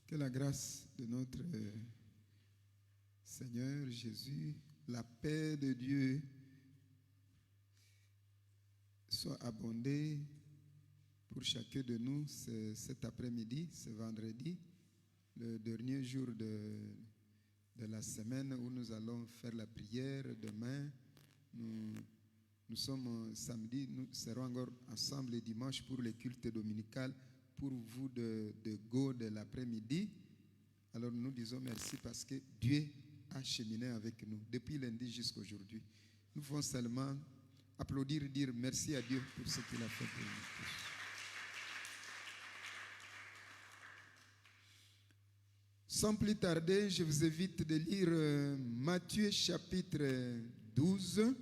Que la grâce de notre Seigneur Jésus, la paix de Dieu soit abondée pour chacun de nous cet après-midi, ce vendredi, le dernier jour de la semaine où nous allons faire la prière. Demain, nous sommes samedi, nous serons encore ensemble le dimanche pour le culte dominical pour vous de Go de l'après-midi. Alors nous disons merci parce que Dieu a cheminé avec nous depuis lundi jusqu'à aujourd'hui. Nous pouvons seulement applaudir et dire merci à Dieu pour ce qu'il a fait pour nous. Sans plus tarder, je vous invite de lire Matthieu chapitre 12.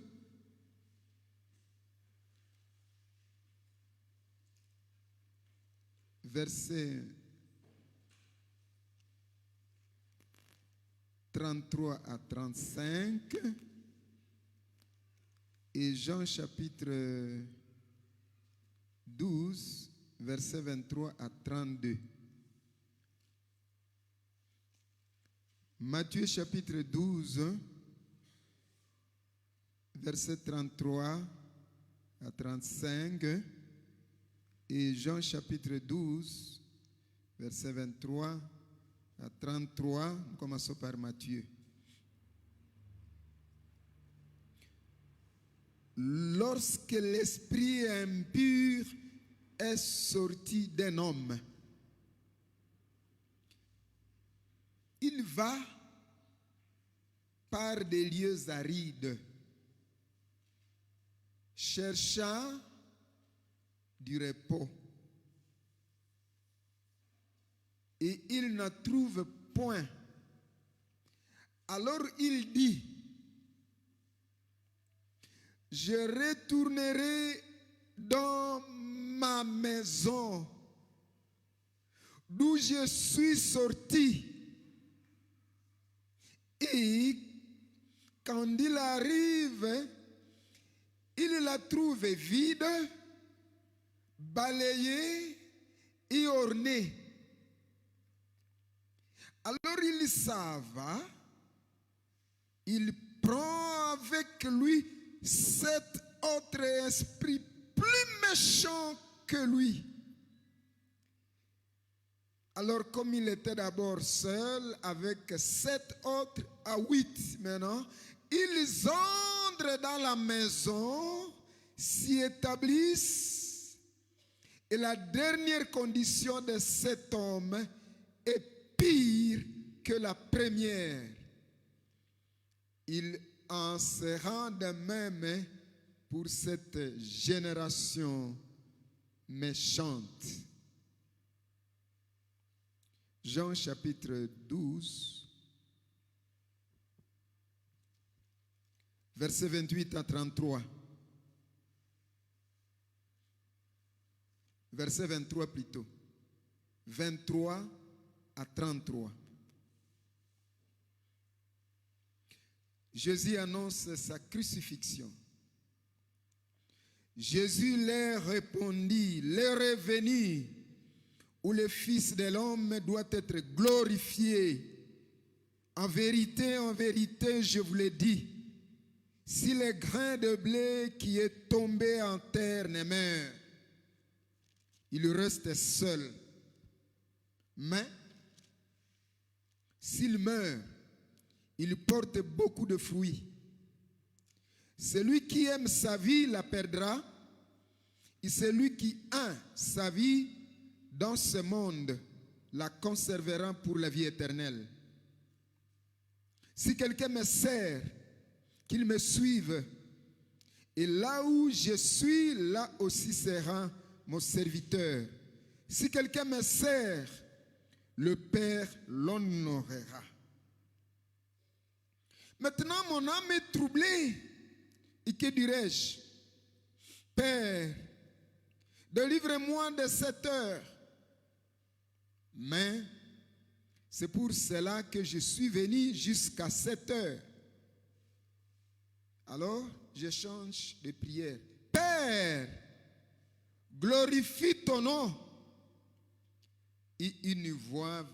Versets 33 à 35 et Jean chapitre 12, versets 23 à 32. Matthieu chapitre 12, versets 33 à 35 et Jean chapitre 12, versets 23 à 33. Nous commençons par Matthieu. Lorsque l'esprit impur est sorti d'un homme, il va par des lieux arides, cherchant du repos. Et il ne trouve point. Alors il dit, je retournerai dans ma maison d'où je suis sorti. Et quand il arrive, il la trouve vide, balayée et ornée. Alors il s'en va, il prend avec lui cet autre esprit plus méchant que lui. Alors comme il était d'abord seul avec 7 autres à 8 maintenant, ils entrent dans la maison, s'y établissent, et la dernière condition de cet homme est pire que la première. Il en sera de même pour cette génération méchante. Jean chapitre 12, versets 28 à 33. Verset 23 plutôt. 23 à 33. Jésus annonce sa crucifixion. Jésus leur répondit, l'heure est venue où le Fils de l'homme doit être glorifié. En vérité, je vous le dis, si le grain de blé qui est tombé en terre ne meurt, il reste seul. Mais s'il meurt, il porte beaucoup de fruits. Celui qui aime sa vie la perdra, et celui qui a sa vie dans ce monde la conservera pour la vie éternelle. Si quelqu'un me sert, qu'il me suive, et là où je suis, là aussi sera mon serviteur. Si quelqu'un me sert, le Père l'honorera. Maintenant, mon âme est troublée. Et que dirais-je? Père, délivre-moi de cette heure. Mais c'est pour cela que je suis venu jusqu'à cette heure. Alors, je change de prière. Père, glorifie ton nom. Et une voix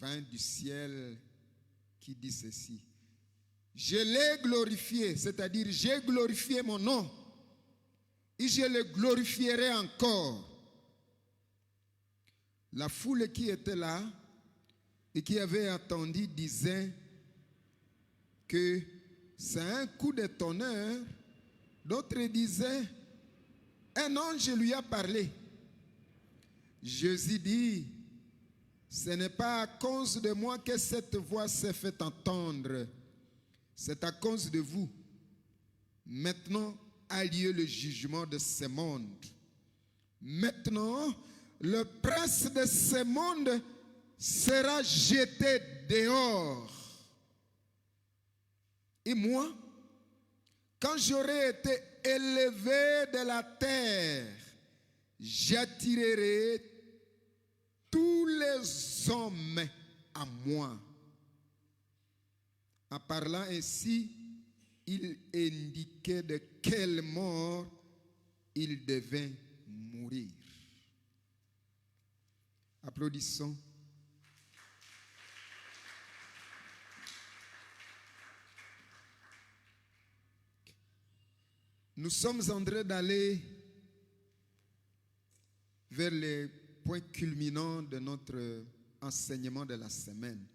vint du ciel qui dit ceci. Je l'ai glorifié, c'est-à-dire j'ai glorifié mon nom et je le glorifierai encore. La foule qui était là et qui avait attendu disait que c'est un coup de tonnerre. D'autres disaient, un ange lui a parlé. Jésus dit, ce n'est pas à cause de moi que cette voix s'est fait entendre. C'est à cause de vous. Maintenant a lieu le jugement de ce monde. Maintenant, le prince de ce monde sera jeté dehors. Et moi, quand j'aurai été élevé de la terre, j'attirerai tous les hommes à moi. En parlant ainsi, il indiquait de quelle mort il devait mourir. Applaudissons. Nous sommes en train d'aller vers les points culminants de notre enseignement de la semaine,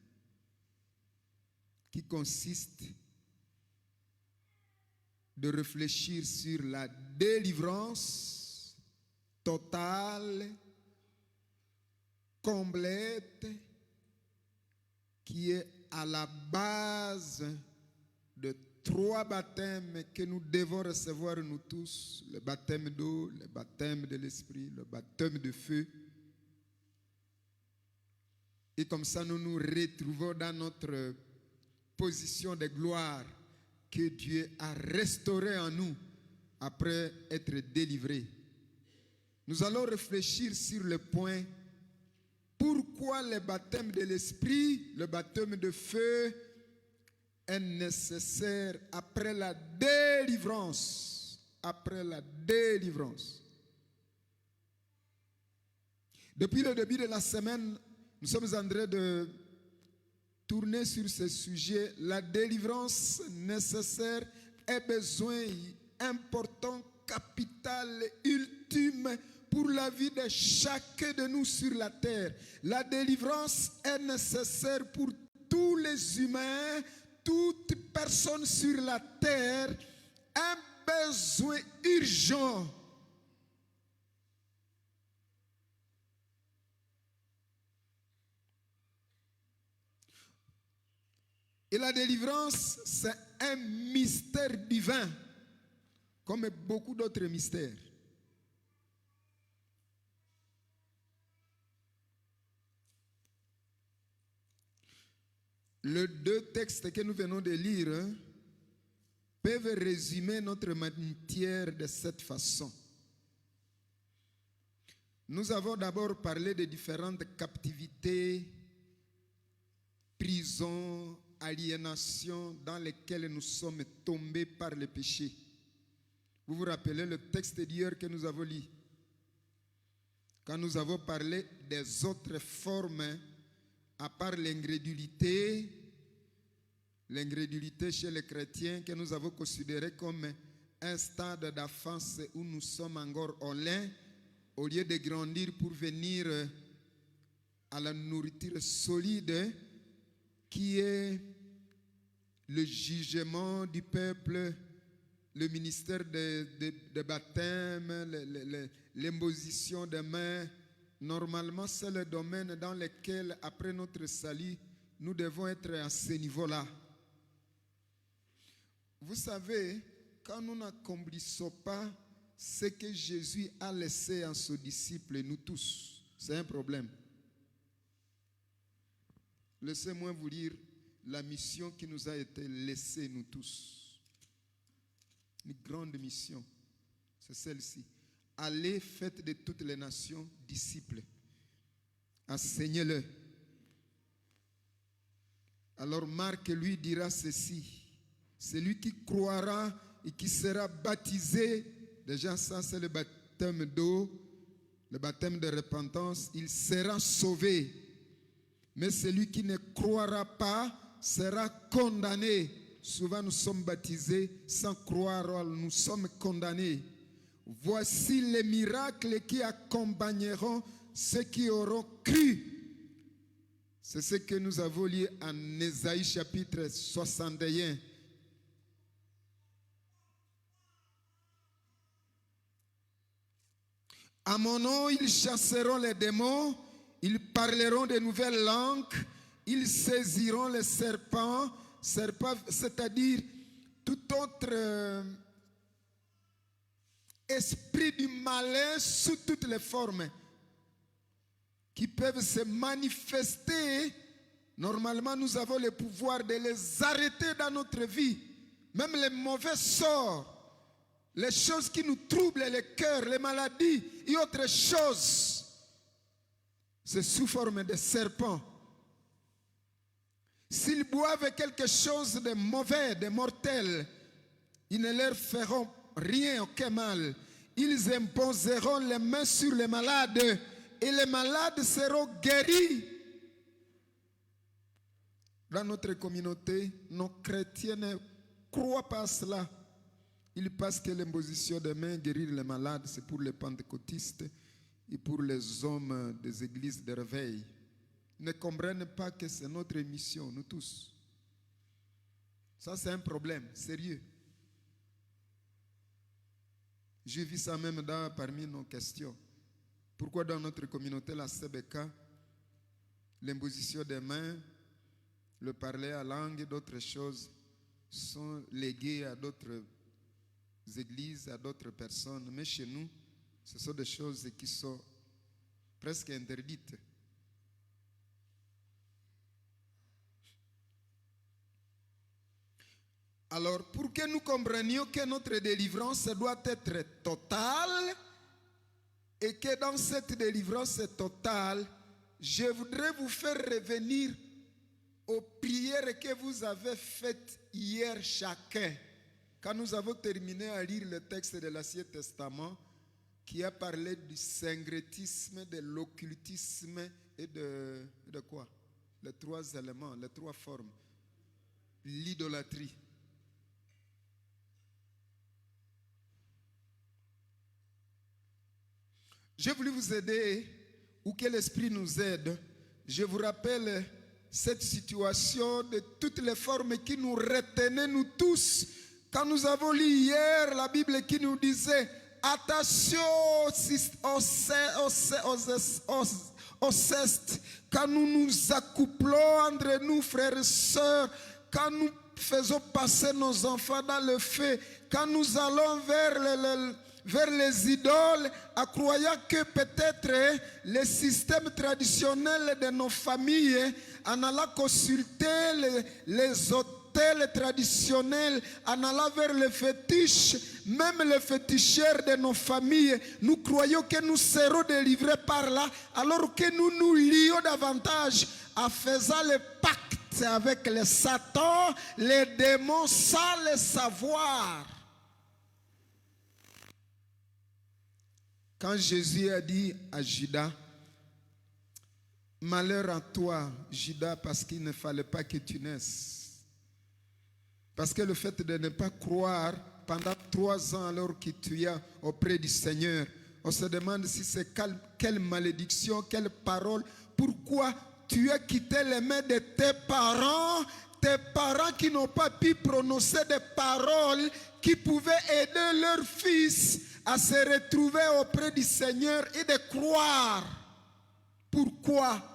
qui consiste de réfléchir sur la délivrance totale, complète, qui est à la base de 3 baptêmes que nous devons recevoir nous tous, le baptême d'eau, le baptême de l'esprit, le baptême de feu. Et comme ça, nous nous retrouvons dans notre position de gloire que Dieu a restaurée en nous après être délivrés. Nous allons réfléchir sur le point pourquoi le baptême de l'esprit, le baptême de feu est nécessaire après la délivrance. Après la délivrance. Depuis le début de la semaine, nous sommes en train de tourner sur ce sujet. La délivrance nécessaire est besoin important, capital, ultime pour la vie de chacun de nous sur la terre. La délivrance est nécessaire pour tous les humains, toute personne sur la terre, un besoin urgent. Et la délivrance, c'est un mystère divin, comme beaucoup d'autres mystères. Les 2 textes que nous venons de lire peuvent résumer notre matière de cette façon. Nous avons d'abord parlé de différentes captivités, prisons, aliénations dans lesquelles nous sommes tombés par le péché. Vous vous rappelez le texte d'hier que nous avons lu? Quand nous avons parlé des autres formes, à part l'incrédulité chez les chrétiens que nous avons considéré comme un stade d'enfance où nous sommes encore au lait, au lieu de grandir pour venir à la nourriture solide qui est le jugement du peuple, le ministère de baptême, l'imposition des mains. Normalement, c'est le domaine dans lequel, après notre salut, nous devons être à ce niveau-là. Vous savez, quand nous n'accomplissons pas ce que Jésus a laissé à ses disciples, nous tous, c'est un problème. Laissez-moi vous lire la mission qui nous a été laissée, nous tous. Une grande mission, c'est celle-ci. Allez, faites de toutes les nations disciples. Enseignez-le. Alors Marc lui dira ceci. Celui qui croira et qui sera baptisé, déjà ça c'est le baptême d'eau, le baptême de repentance, il sera sauvé. Mais celui qui ne croira pas sera condamné. Souvent nous sommes baptisés sans croire, nous sommes condamnés. Voici les miracles qui accompagneront ceux qui auront cru. C'est ce que nous avons lu en Ésaïe chapitre 61. À mon nom, ils chasseront les démons, ils parleront de nouvelles langues, ils saisiront les serpents, c'est-à-dire tout autre esprit du malin sous toutes les formes qui peuvent se manifester. Normalement, nous avons le pouvoir de les arrêter dans notre vie. Même les mauvais sorts, les choses qui nous troublent le cœur, les maladies et autres choses, c'est sous forme de serpents. S'ils boivent quelque chose de mauvais, de mortel, ils ne leur feront rien, aucun mal. Ils imposeront les mains sur les malades et les malades seront guéris. Dans notre communauté, nos chrétiens ne croient pas à cela. Ils pensent que l'imposition des mains, guérir les malades, c'est pour les pentecôtistes et pour les hommes des églises de réveil. Ils ne comprennent pas que c'est notre mission, nous tous. Ça, c'est un problème sérieux. J'ai vu ça même parmi nos questions. Pourquoi dans notre communauté, la CBK, l'imposition des mains, le parler à langue et d'autres choses sont léguées à d'autres églises, à d'autres personnes. Mais chez nous, ce sont des choses qui sont presque interdites. Alors, pour que nous comprenions que notre délivrance doit être totale et que dans cette délivrance totale, je voudrais vous faire revenir aux prières que vous avez faites hier chacun. Quand nous avons terminé à lire le texte de l'Ancien Testament qui a parlé du syncrétisme, de l'occultisme et de quoi? Les trois éléments, les trois formes. L'idolâtrie. J'ai voulu vous aider, ou que l'Esprit nous aide. Je vous rappelle cette situation de toutes les formes qui nous retenaient, nous tous. Quand nous avons lu hier la Bible qui nous disait attention au ceste, quand nous nous accouplons entre nous, frères et sœurs, quand nous faisons passer nos enfants dans le feu, quand nous allons vers les idoles, en croyant que peut-être le système traditionnel de nos familles, en allant consulter les hôtels traditionnels, en allant vers les fétiches, même les féticheurs de nos familles, nous croyons que nous serons délivrés par là, alors que nous nous lions davantage en faisant le pacte avec les Satan, les démons, sans le savoir. Quand Jésus a dit à Judas, malheur à toi, Judas, parce qu'il ne fallait pas que tu naisses. Parce que le fait de ne pas croire pendant 3 ans alors que tu es auprès du Seigneur, on se demande si c'est quelle malédiction, quelle parole, pourquoi tu as quitté les mains de tes parents qui n'ont pas pu prononcer des paroles qui pouvaient aider leur fils à se retrouver auprès du Seigneur et de croire. Pourquoi?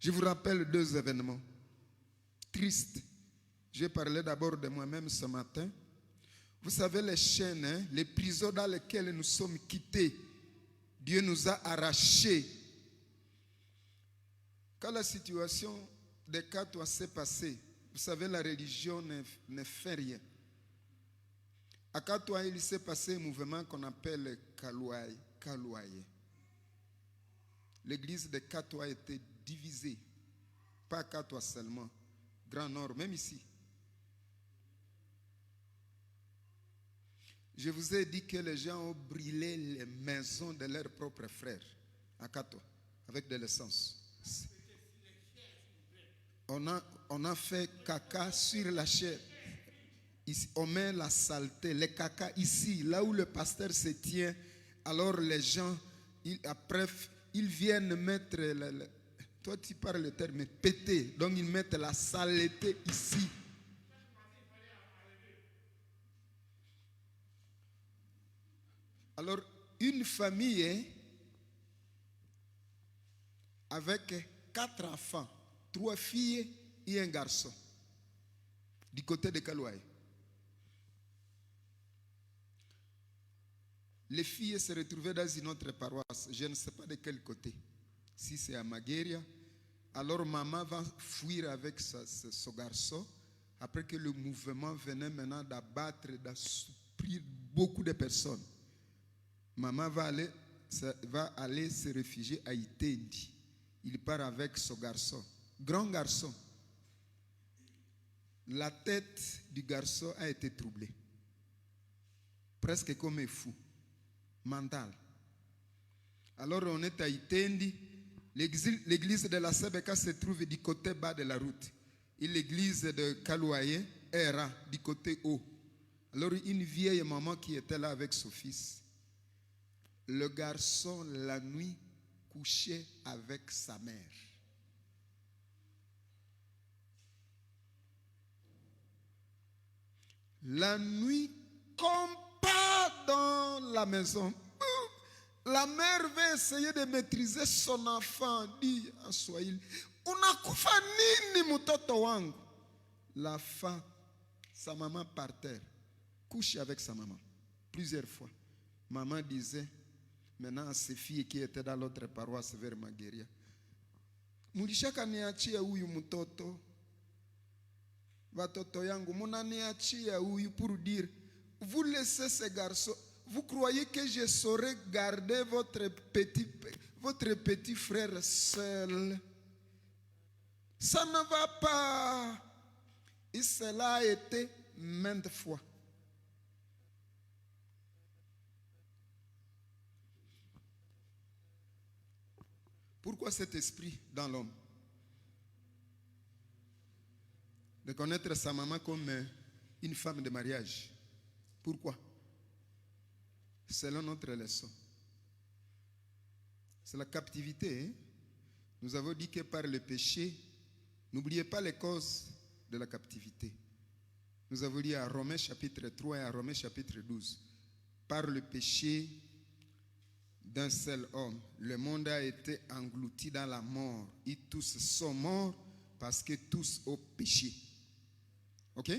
Je vous rappelle 2 événements tristes. J'ai parlé d'abord de moi-même ce matin. Vous savez les chaînes, les prisons dans lesquelles nous sommes quittés. Dieu nous a arrachés. Quand la situation de Katoa s'est passée, vous savez, la religion ne fait rien. À Katoa, il s'est passé un mouvement qu'on appelle Kalouaye. L'église de Katoa était divisée. Pas à Katoa seulement, Grand Nord, même ici. Je vous ai dit que les gens ont brûlé les maisons de leurs propres frères. Akato, avec de l'essence. On a fait caca sur la chair. Ici, on met la saleté, les caca ici, là où le pasteur se tient. Alors les gens, après, ils viennent mettre, toi tu parles le terme péter, donc ils mettent la saleté ici. Alors, une famille avec 4 enfants, 3 filles et un garçon, du côté de Kalouaï. Les filles se retrouvaient dans une autre paroisse, je ne sais pas de quel côté. Si c'est à Magueria, alors maman va fuir avec ce garçon, après que le mouvement venait maintenant d'abattre, d'assouplir beaucoup de personnes. Maman va aller se réfugier à Itendi. Il part avec ce garçon, grand garçon. La tête du garçon a été troublée, presque comme un fou, mental. Alors on est à Itendi. L'église de la Sebeka se trouve du côté bas de la route. Et l'église de Kalouaye era du côté haut. Alors une vieille maman qui était là avec son fils. Le garçon, la nuit, couchait avec sa mère. La nuit, comme pas dans la maison. La mère veut essayer de maîtriser son enfant, dit en Swahili. Unakufa nini mtoto wangu? La femme, sa maman par terre, couche avec sa maman plusieurs fois. Maman disait, maintenant à ses filles qui étaient dans l'autre paroisse vers Magueria, mulishaka niachia huyu mtoto, watoto yangu, munaniachia huyu, pour dire, vous laissez ce garçon. Vous croyez que je saurais garder votre petit frère seul? Ça ne va pas. Et cela a été maintes fois. Pourquoi cet esprit dans l'homme? De connaître sa maman comme une femme de mariage. Pourquoi? Selon notre leçon. C'est la captivité. Hein? Nous avons dit que par le péché, n'oubliez pas les causes de la captivité. Nous avons dit à Romains chapitre 3 et à Romains chapitre 12. Par le péché d'un seul homme, le monde a été englouti dans la mort. Et tous sont morts parce que tous ont péché. Ok?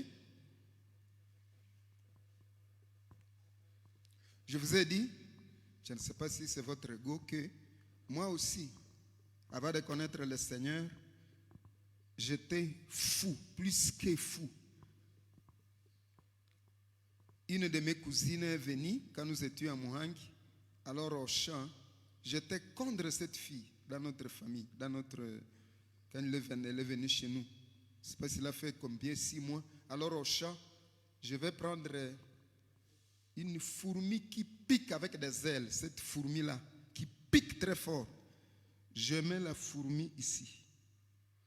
Je vous ai dit, je ne sais pas si c'est votre ego, que moi aussi, avant de connaître le Seigneur, j'étais fou, plus que fou. Une de mes cousines est venue quand nous étions à Muhangi. Alors au champ, j'étais contre cette fille dans notre famille, quand elle est venue chez nous. Je ne sais pas s'il a fait combien, 6 mois. Alors au champ, je vais prendre une fourmi qui pique avec des ailes, cette fourmi-là, qui pique très fort. Je mets la fourmi ici.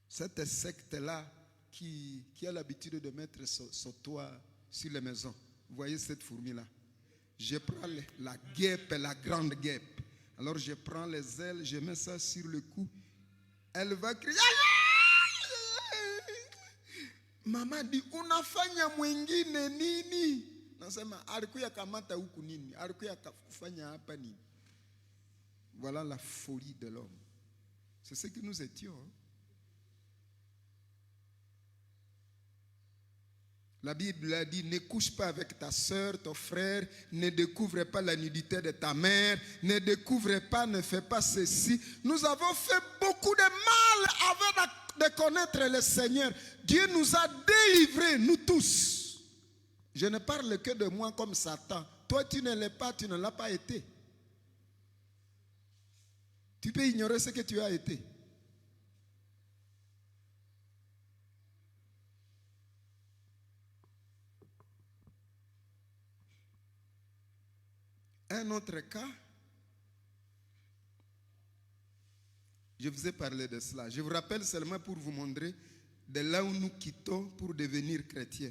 Cette insecte-là qui a l'habitude de mettre son toit sur les maisons. Vous voyez cette fourmi-là? Je prends la guêpe, la grande guêpe. Alors je prends les ailes, je mets ça sur le cou. Elle va crier. Maman dit, unafanya mwingine nini? Nasema, alikuya kamata huku nini? Alikuya kufanya hapa nini? Voilà la folie de l'homme. C'est ce que nous étions. La Bible a dit, ne couche pas avec ta soeur, ton frère, ne découvre pas la nudité de ta mère, ne découvre pas, ne fais pas ceci. Nous avons fait beaucoup de mal avant de connaître le Seigneur. Dieu nous a délivrés, nous tous. Je ne parle que de moi comme Satan. Toi, tu ne l'es pas, tu ne l'as pas été. Tu peux ignorer ce que tu as été. Un autre cas, Je vous ai parlé de cela. Je vous rappelle seulement pour vous montrer de là où nous quittons pour devenir chrétiens.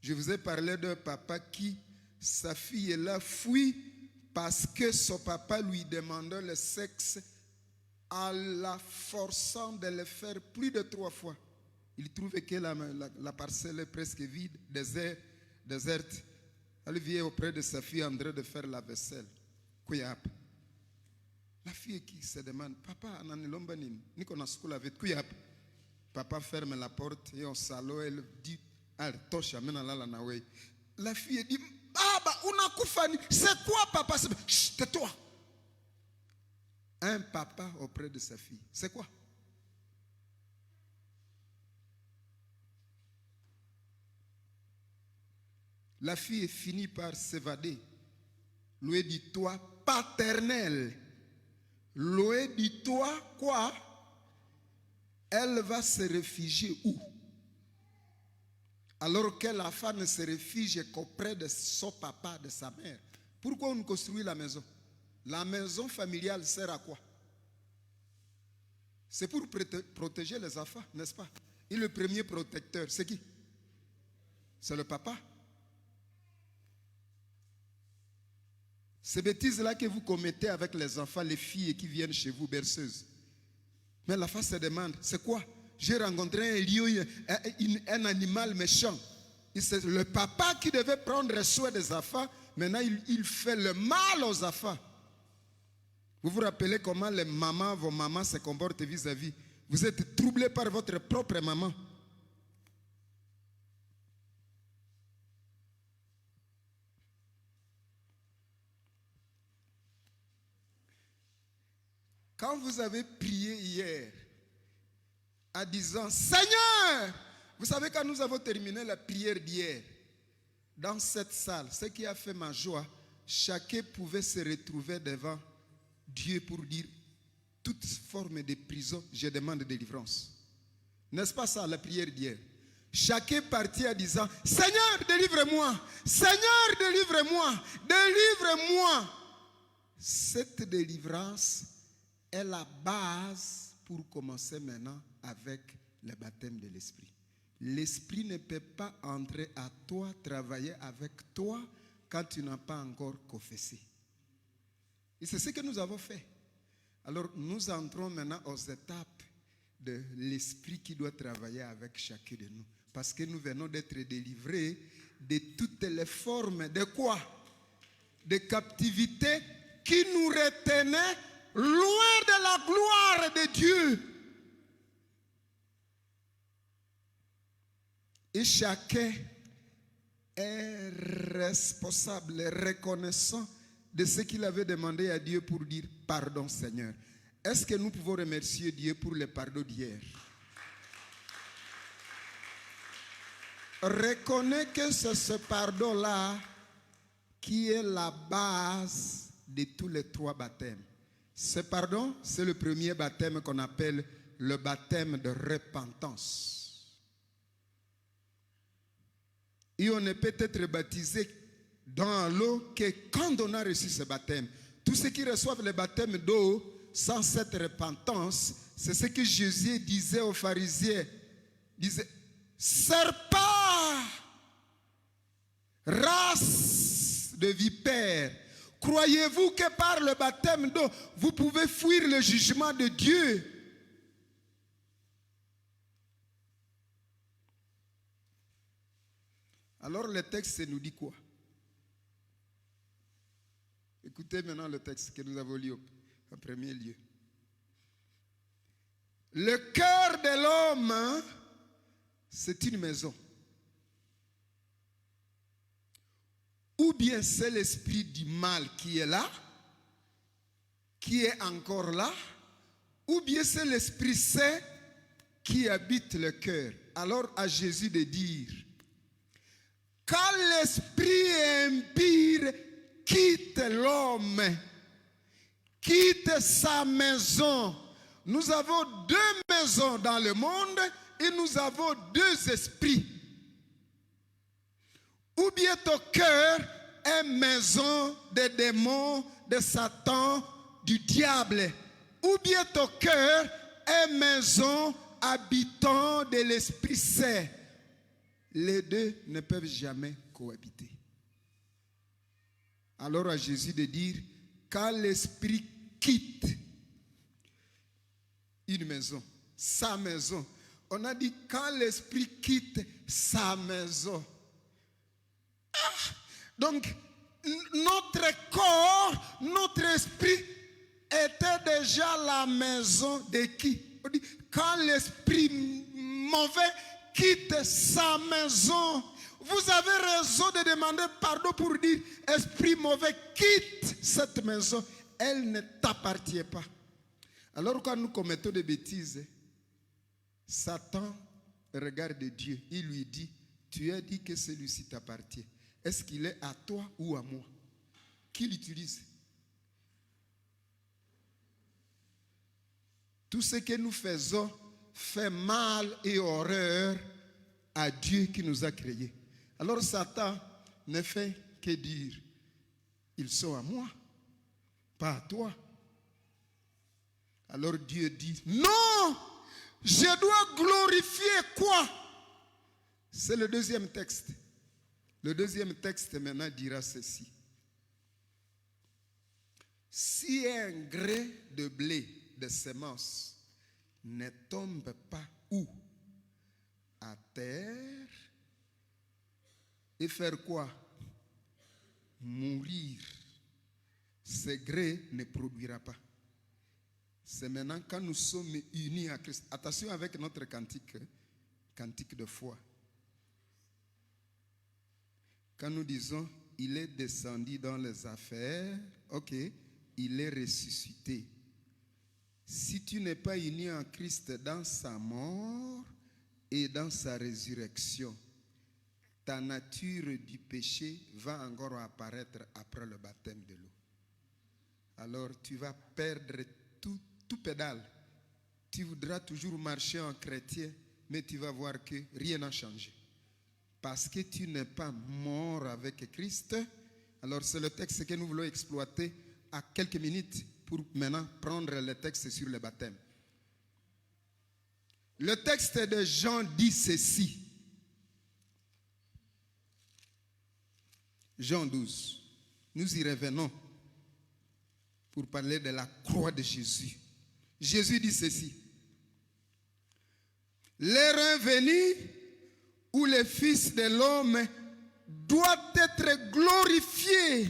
Je vous ai parlé d'un papa qui, sa fille l'a fui parce que son papa lui demandait le sexe en la forçant de le faire plus de 3 fois. Il trouvait que la parcelle est presque vide, déserte. Elle vient auprès de sa fille en train de faire la vaisselle. Kuyap. La fille qui se demande, papa, papa ferme la porte et au salon, elle dit, la fille dit, Baba, c'est quoi papa? Chut, tais-toi. Un papa auprès de sa fille, c'est quoi? La fille finit par s'évader. Loué dit toi paternel. Loué dit toi quoi? Elle va se réfugier où? Alors que la femme ne se réfugie qu'auprès de son papa, de sa mère. Pourquoi on construit la maison? La maison familiale sert à quoi? C'est pour protéger les enfants, n'est-ce pas? Et le premier protecteur, c'est qui? C'est le papa. Ces bêtises-là que vous commettez avec les enfants, les filles qui viennent chez vous berceuses. Mais la femme se demande, c'est quoi? J'ai rencontré un lion, un animal méchant. C'est le papa qui devait prendre soin des enfants. Maintenant, il fait le mal aux enfants. Vous vous rappelez comment les mamans, vos mamans se comportent vis-à-vis. Vous êtes troublés par votre propre maman. Quand vous avez prié hier, en disant, Seigneur, vous savez quand nous avons terminé la prière d'hier, dans cette salle, ce qui a fait ma joie, chacun pouvait se retrouver devant Dieu pour dire, toute forme de prison, je demande délivrance. N'est-ce pas ça la prière d'hier? Chacun partit en disant, Seigneur, délivre-moi, Seigneur, délivre-moi, délivre-moi. Cette délivrance est la base pour commencer maintenant avec le baptême de l'Esprit. L'Esprit ne peut pas entrer à toi, travailler avec toi, quand tu n'as pas encore confessé. Et c'est ce que nous avons fait. Alors nous entrons maintenant aux étapes de l'Esprit qui doit travailler avec chacun de nous. Parce que nous venons d'être délivrés de toutes les formes de quoi? De captivité qui nous retenaient loin de la gloire de Dieu. Et chacun est responsable, reconnaissant de ce qu'il avait demandé à Dieu pour dire pardon Seigneur. Est-ce que nous pouvons remercier Dieu pour le pardon d'hier? Reconnais que c'est ce pardon-là qui est la base de tous les 3 baptêmes. Ce pardon, c'est le premier baptême qu'on appelle le baptême de repentance. Et on ne peut être baptisé dans l'eau que quand on a reçu ce baptême. Tous ceux qui reçoivent le baptême d'eau sans cette repentance, c'est ce que Jésus disait aux pharisiens. Il disait, serpent, race de vipères, croyez-vous que par le baptême d'eau, vous pouvez fuir le jugement de Dieu? Alors le texte nous dit quoi? Écoutez maintenant le texte que nous avons lu en premier lieu. Le cœur de l'homme, c'est une maison. Ou bien c'est l'esprit du mal qui est là, qui est encore là, ou bien c'est l'Esprit Saint qui habite le cœur. Alors à Jésus de dire, quand l'esprit impur quitte l'homme, quitte sa maison. Nous avons 2 maisons dans le monde et nous avons 2 esprits. Ou bien ton cœur est maison des démons, de Satan, du diable. ou bien ton cœur est maison habitant de l'Esprit Saint. Les deux ne peuvent jamais cohabiter. Alors à Jésus de dire, quand l'Esprit quitte une maison, sa maison, on a dit quand l'Esprit quitte sa maison. Donc, notre corps, notre esprit était déjà la maison de qui? On dit, quand l'esprit mauvais quitte sa maison, vous avez raison de demander pardon pour dire, esprit mauvais, quitte cette maison. Elle ne t'appartient pas. Alors quand nous commettons des bêtises, Satan regarde Dieu. Il lui dit, tu as dit que celui-ci t'appartient. Est-ce qu'il est à toi ou à moi? Qui l'utilise? Tout ce que nous faisons fait mal et horreur à Dieu qui nous a créés. Alors Satan ne fait que dire, ils sont à moi, pas à toi. Alors Dieu dit, non, je dois glorifier quoi? C'est le deuxième texte. Le deuxième texte maintenant dira ceci. Si un grain de blé de semence ne tombe pas où? À terre. Et faire quoi? Mourir. Ce grain ne produira pas. C'est maintenant quand nous sommes unis à Christ. Attention avec notre cantique de foi. Quand nous disons, il est descendu dans les affaires, ok, il est ressuscité. Si tu n'es pas uni en Christ dans sa mort et dans sa résurrection, ta nature du péché va encore apparaître après le baptême de l'eau. Alors tu vas perdre tout pédale. Tu voudras toujours marcher en chrétien, mais tu vas voir que rien n'a changé. Parce que tu n'es pas mort avec Christ. Alors c'est le texte que nous voulons exploiter à quelques minutes pour maintenant prendre le texte sur le baptême. Le texte de Jean dit ceci. Jean 12. Nous y revenons pour parler de la croix de Jésus. Jésus dit ceci. L'heure est venue où le Fils de l'homme doit être glorifié.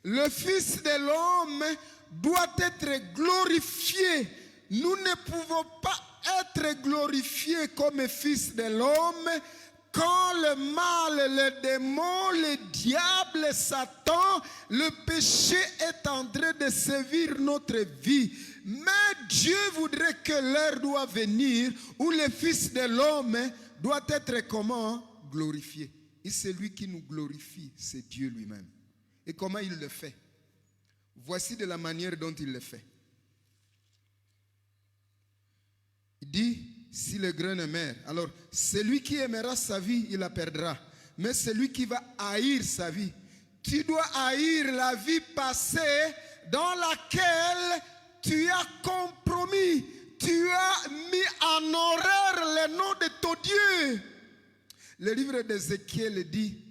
Le Fils de l'homme doit être glorifié. Nous ne pouvons pas être glorifiés comme Fils de l'homme quand le mal, le démon, le diable, Satan, le péché est en train de sévir notre vie. Mais Dieu voudrait que l'heure doit venir où le Fils de l'homme doit être comment? Glorifié. Et celui qui nous glorifie, c'est Dieu lui-même. Et comment il le fait? Voici de la manière dont il le fait. Il dit, si le grain ne meurt, alors celui qui aimera sa vie, il la perdra. Mais celui qui va haïr sa vie, tu dois haïr la vie passée dans laquelle tu as compromis. Tu as mis en horreur le nom de ton Dieu. Le livre d'Ézéchiel dit,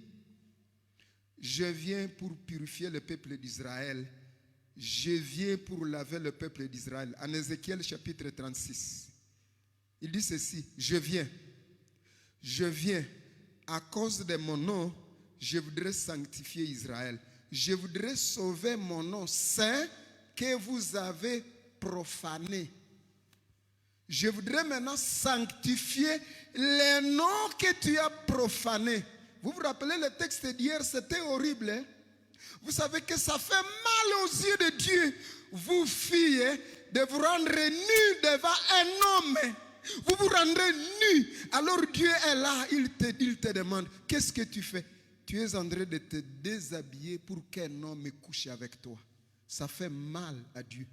je viens pour purifier le peuple d'Israël. Je viens pour laver le peuple d'Israël. En Ézéchiel chapitre 36. Il dit ceci, je viens, à cause de mon nom, je voudrais sanctifier Israël. Je voudrais sauver mon nom saint que vous avez profané. Je voudrais maintenant sanctifier les noms que tu as profanés. Vous vous rappelez le texte d'hier, c'était horrible. Hein? Vous savez que ça fait mal aux yeux de Dieu, vous filles, de vous rendre nus devant un homme. Vous vous rendrez nus. Alors Dieu est là, il te demande, qu'est-ce que tu fais? Tu es en train de te déshabiller pour qu'un homme couche avec toi. Ça fait mal à Dieu.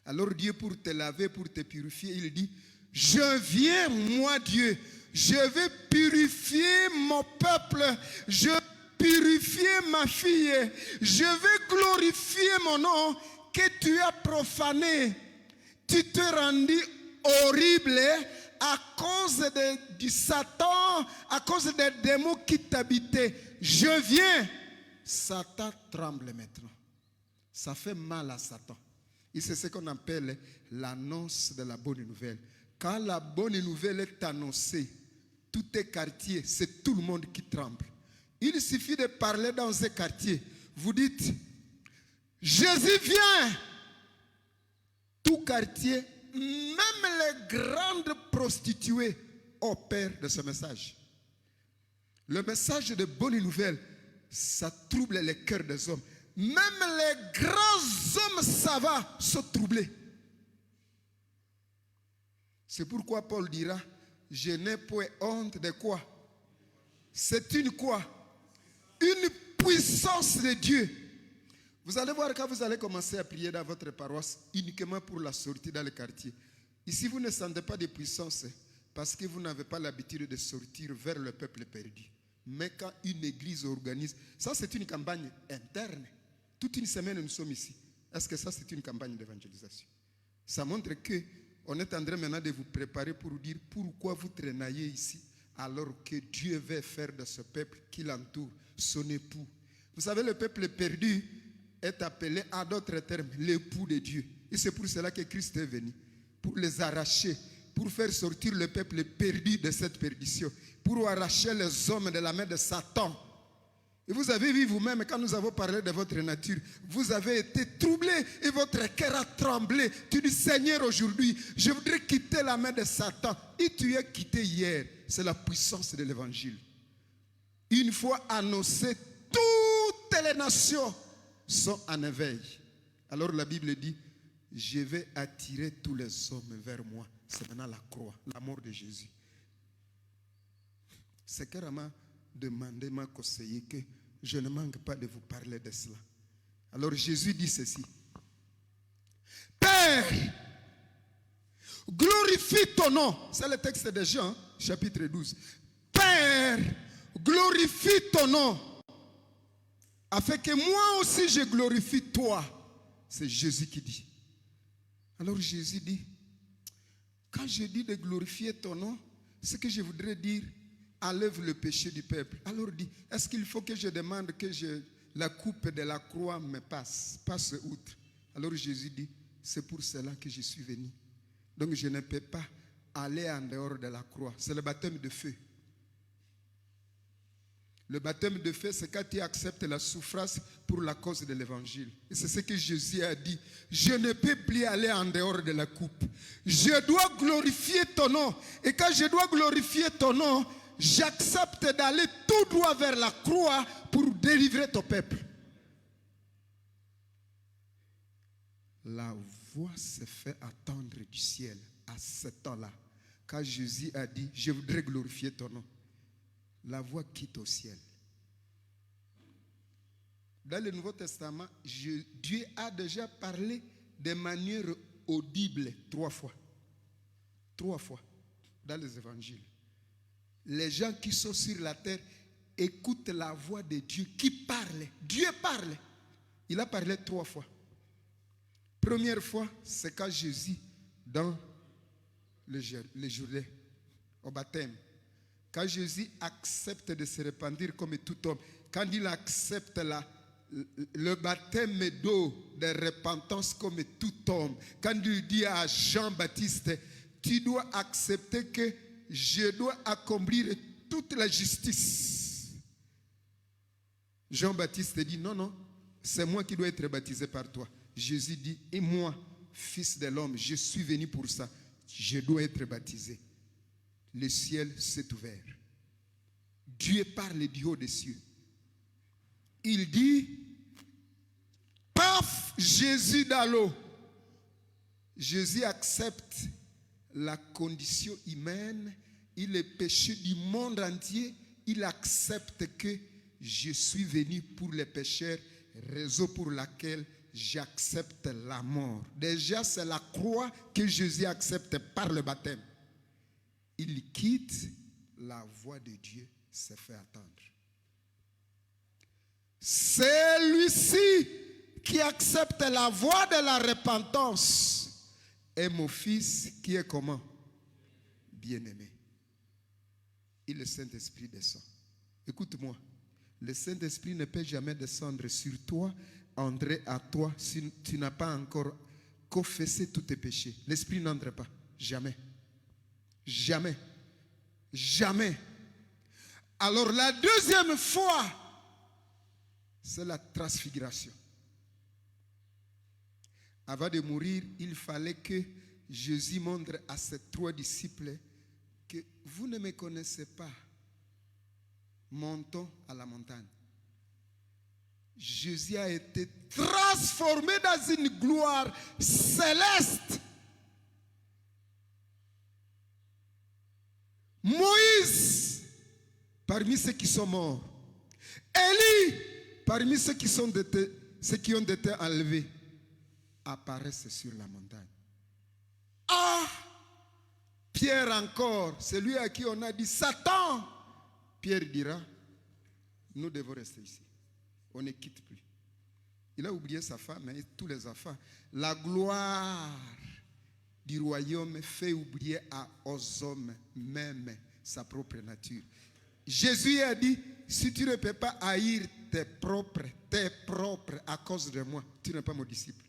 Alors Dieu, pour te laver, pour te purifier, il dit, je viens, moi Dieu, je vais purifier mon peuple, je vais purifier ma fille, je vais glorifier mon nom que tu as profané. tu te rendis horrible à cause du Satan, à cause des démons qui t'habitaient. Je viens. Satan tremble maintenant. Ça fait mal à Satan. Et c'est ce qu'on appelle l'annonce de la bonne nouvelle. Quand la bonne nouvelle est annoncée, tous tes quartiers, c'est tout le monde qui tremble. Il suffit de parler dans ces quartiers. Vous dites, Jésus vient. Tout quartier, même les grandes prostituées, opèrent de ce message. Le message de bonne nouvelle, ça trouble les cœurs des hommes. Même les grands hommes savants sont troublés. C'est pourquoi Paul dira, je n'ai point honte de quoi? C'est une quoi? Une puissance de Dieu. Vous allez voir quand vous allez commencer à prier dans votre paroisse uniquement pour la sortie dans le quartier. Ici, vous ne sentez pas de puissance parce que vous n'avez pas l'habitude de sortir vers le peuple perdu. Mais quand une église organise, ça c'est une campagne interne. Toute une semaine nous sommes ici. Est-ce que ça c'est une campagne d'évangélisation? Ça montre que on est en train maintenant de vous préparer pour dire pourquoi vous traînaillez ici alors que Dieu veut faire de ce peuple qui l'entoure son époux. Vous savez, le peuple perdu est appelé en d'autres termes l'époux de Dieu. Et c'est pour cela que Christ est venu. Pour les arracher, pour faire sortir le peuple perdu de cette perdition, pour arracher les hommes de la main de Satan. Et vous avez vu vous-même, quand nous avons parlé de votre nature, vous avez été troublé et votre cœur a tremblé. Tu dis, Seigneur, aujourd'hui, je voudrais quitter la main de Satan. Et tu es quitté hier. C'est la puissance de l'évangile. Une fois annoncé, toutes les nations sont en éveil. Alors la Bible dit, je vais attirer tous les hommes vers moi. C'est maintenant la croix, la mort de Jésus. C'est carrément demandé, m'a conseillé que je ne manque pas de vous parler de cela. Alors Jésus dit ceci. Père, glorifie ton nom. C'est le texte de Jean, chapitre 12. Père, glorifie ton nom. Afin que moi aussi je glorifie toi. C'est Jésus qui dit. Alors Jésus dit, quand je dis de glorifier ton nom, ce que je voudrais dire, enlève le péché du peuple. Alors dit, est-ce qu'il faut que je demande que la coupe de la croix me passe outre? Alors Jésus dit, c'est pour cela que je suis venu. Donc je ne peux pas aller en dehors de la croix. C'est le baptême de feu. Le baptême de feu, c'est quand tu acceptes la souffrance pour la cause de l'évangile. Et c'est ce que Jésus a dit. Je ne peux plus aller en dehors de la coupe. Je dois glorifier ton nom. Et quand je dois glorifier ton nom, j'accepte d'aller tout droit vers la croix pour délivrer ton peuple. La voix s'est fait attendre du ciel à ce temps-là. Quand Jésus a dit, je voudrais glorifier ton nom. La voix quitte au ciel. Dans le Nouveau Testament, Dieu a déjà parlé de manière audible 3 fois. 3 fois dans les évangiles. Les gens qui sont sur la terre écoutent la voix de Dieu qui parle. Dieu parle. Il a parlé 3 fois. Première fois, c'est quand Jésus, dans le Jourdain, au baptême. Quand Jésus accepte de se repentir comme tout homme, quand il accepte le baptême d'eau de repentance comme tout homme, quand il dit à Jean-Baptiste, tu dois accepter que je dois accomplir toute la justice. Jean-Baptiste dit, non, non, c'est moi qui dois être baptisé par toi. Jésus dit, et moi, fils de l'homme, je suis venu pour ça. Je dois être baptisé. Le ciel s'est ouvert. Dieu parle du haut des cieux. Il dit, paf, Jésus dans l'eau. Jésus accepte la condition humaine et le péché du monde entier. Il accepte que je suis venu pour les pécheurs, raison pour laquelle j'accepte la mort. Déjà, c'est la croix que Jésus accepte par le baptême. Il quitte, la voix de Dieu s'est fait attendre. Celui-ci qui accepte la voix de la repentance est mon fils qui est comment? Bien-aimé. Et le Saint-Esprit descend. Écoute-moi. Le Saint-Esprit ne peut jamais descendre sur toi, entrer à toi, si tu n'as pas encore confessé tous tes péchés. L'Esprit n'entre pas. Jamais. Jamais. Jamais. Alors la deuxième fois, c'est la transfiguration. Avant de mourir, il fallait que Jésus montre à ses 3 disciples que vous ne me connaissez pas. Montons à la montagne. Jésus a été transformé dans une gloire céleste. Moïse, parmi ceux qui sont morts. Élie, parmi ceux qui ont été enlevés, apparaissent sur la montagne. Ah! Pierre encore, celui à qui on a dit Satan. Pierre dira, nous devons rester ici. On ne quitte plus. Il a oublié sa femme et tous les enfants. La gloire du royaume fait oublier aux hommes même sa propre nature. Jésus a dit, si tu ne peux pas haïr tes propres à cause de moi, tu n'es pas mon disciple.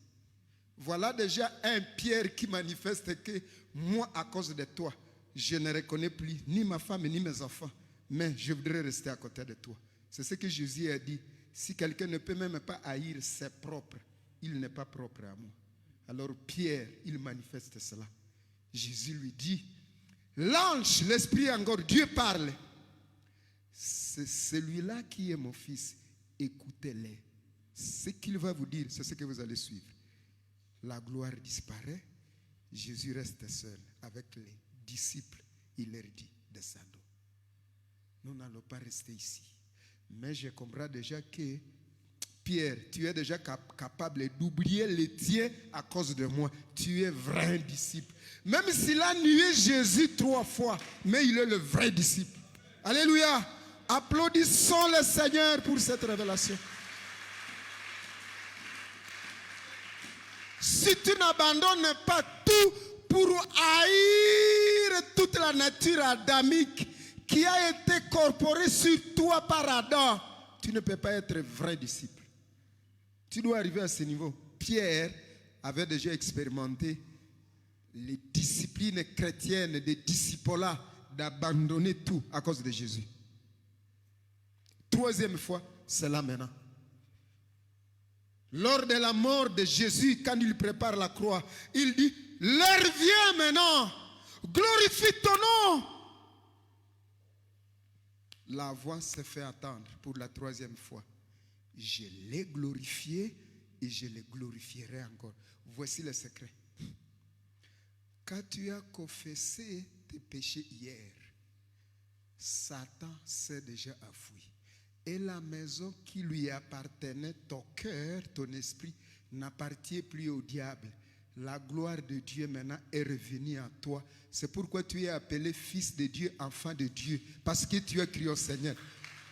Voilà déjà un Pierre qui manifeste que moi, à cause de toi, je ne reconnais plus ni ma femme ni mes enfants, mais je voudrais rester à côté de toi. C'est ce que Jésus a dit. Si quelqu'un ne peut même pas haïr ses propres, il n'est pas propre à moi. Alors Pierre, il manifeste cela. Jésus lui dit, l'ange, l'esprit encore, Dieu parle. C'est celui-là qui est mon fils. Écoutez-le. Ce qu'il va vous dire, c'est ce que vous allez suivre. La gloire disparaît. Jésus reste seul avec les disciples. Il leur dit, descendons. Nous n'allons pas rester ici. Mais je comprends déjà que Pierre, tu es déjà capable d'oublier les tiens à cause de moi. Tu es vrai disciple. Même s'il a nié Jésus 3 fois, mais il est le vrai disciple. Alléluia. Applaudissons le Seigneur pour cette révélation. Si tu n'abandonnes pas tout pour haïr toute la nature adamique qui a été corporée sur toi par Adam, tu ne peux pas être vrai disciple. Tu dois arriver à ce niveau. Pierre avait déjà expérimenté les disciplines chrétiennes, des disciples-là, d'abandonner tout à cause de Jésus. 3e fois, c'est là maintenant. Lors de la mort de Jésus, quand il prépare la croix, il dit, l'heure vient maintenant, glorifie ton nom. La voix s'est fait attendre pour la 3e fois. Je l'ai glorifié et je le glorifierai encore. Voici le secret. Quand tu as confessé tes péchés hier, Satan s'est déjà enfui. Et la maison qui lui appartenait, ton cœur, ton esprit, n'appartient plus au diable. La gloire de Dieu maintenant est revenue à toi. C'est pourquoi tu es appelé fils de Dieu, enfant de Dieu. Parce que tu as crié au Seigneur.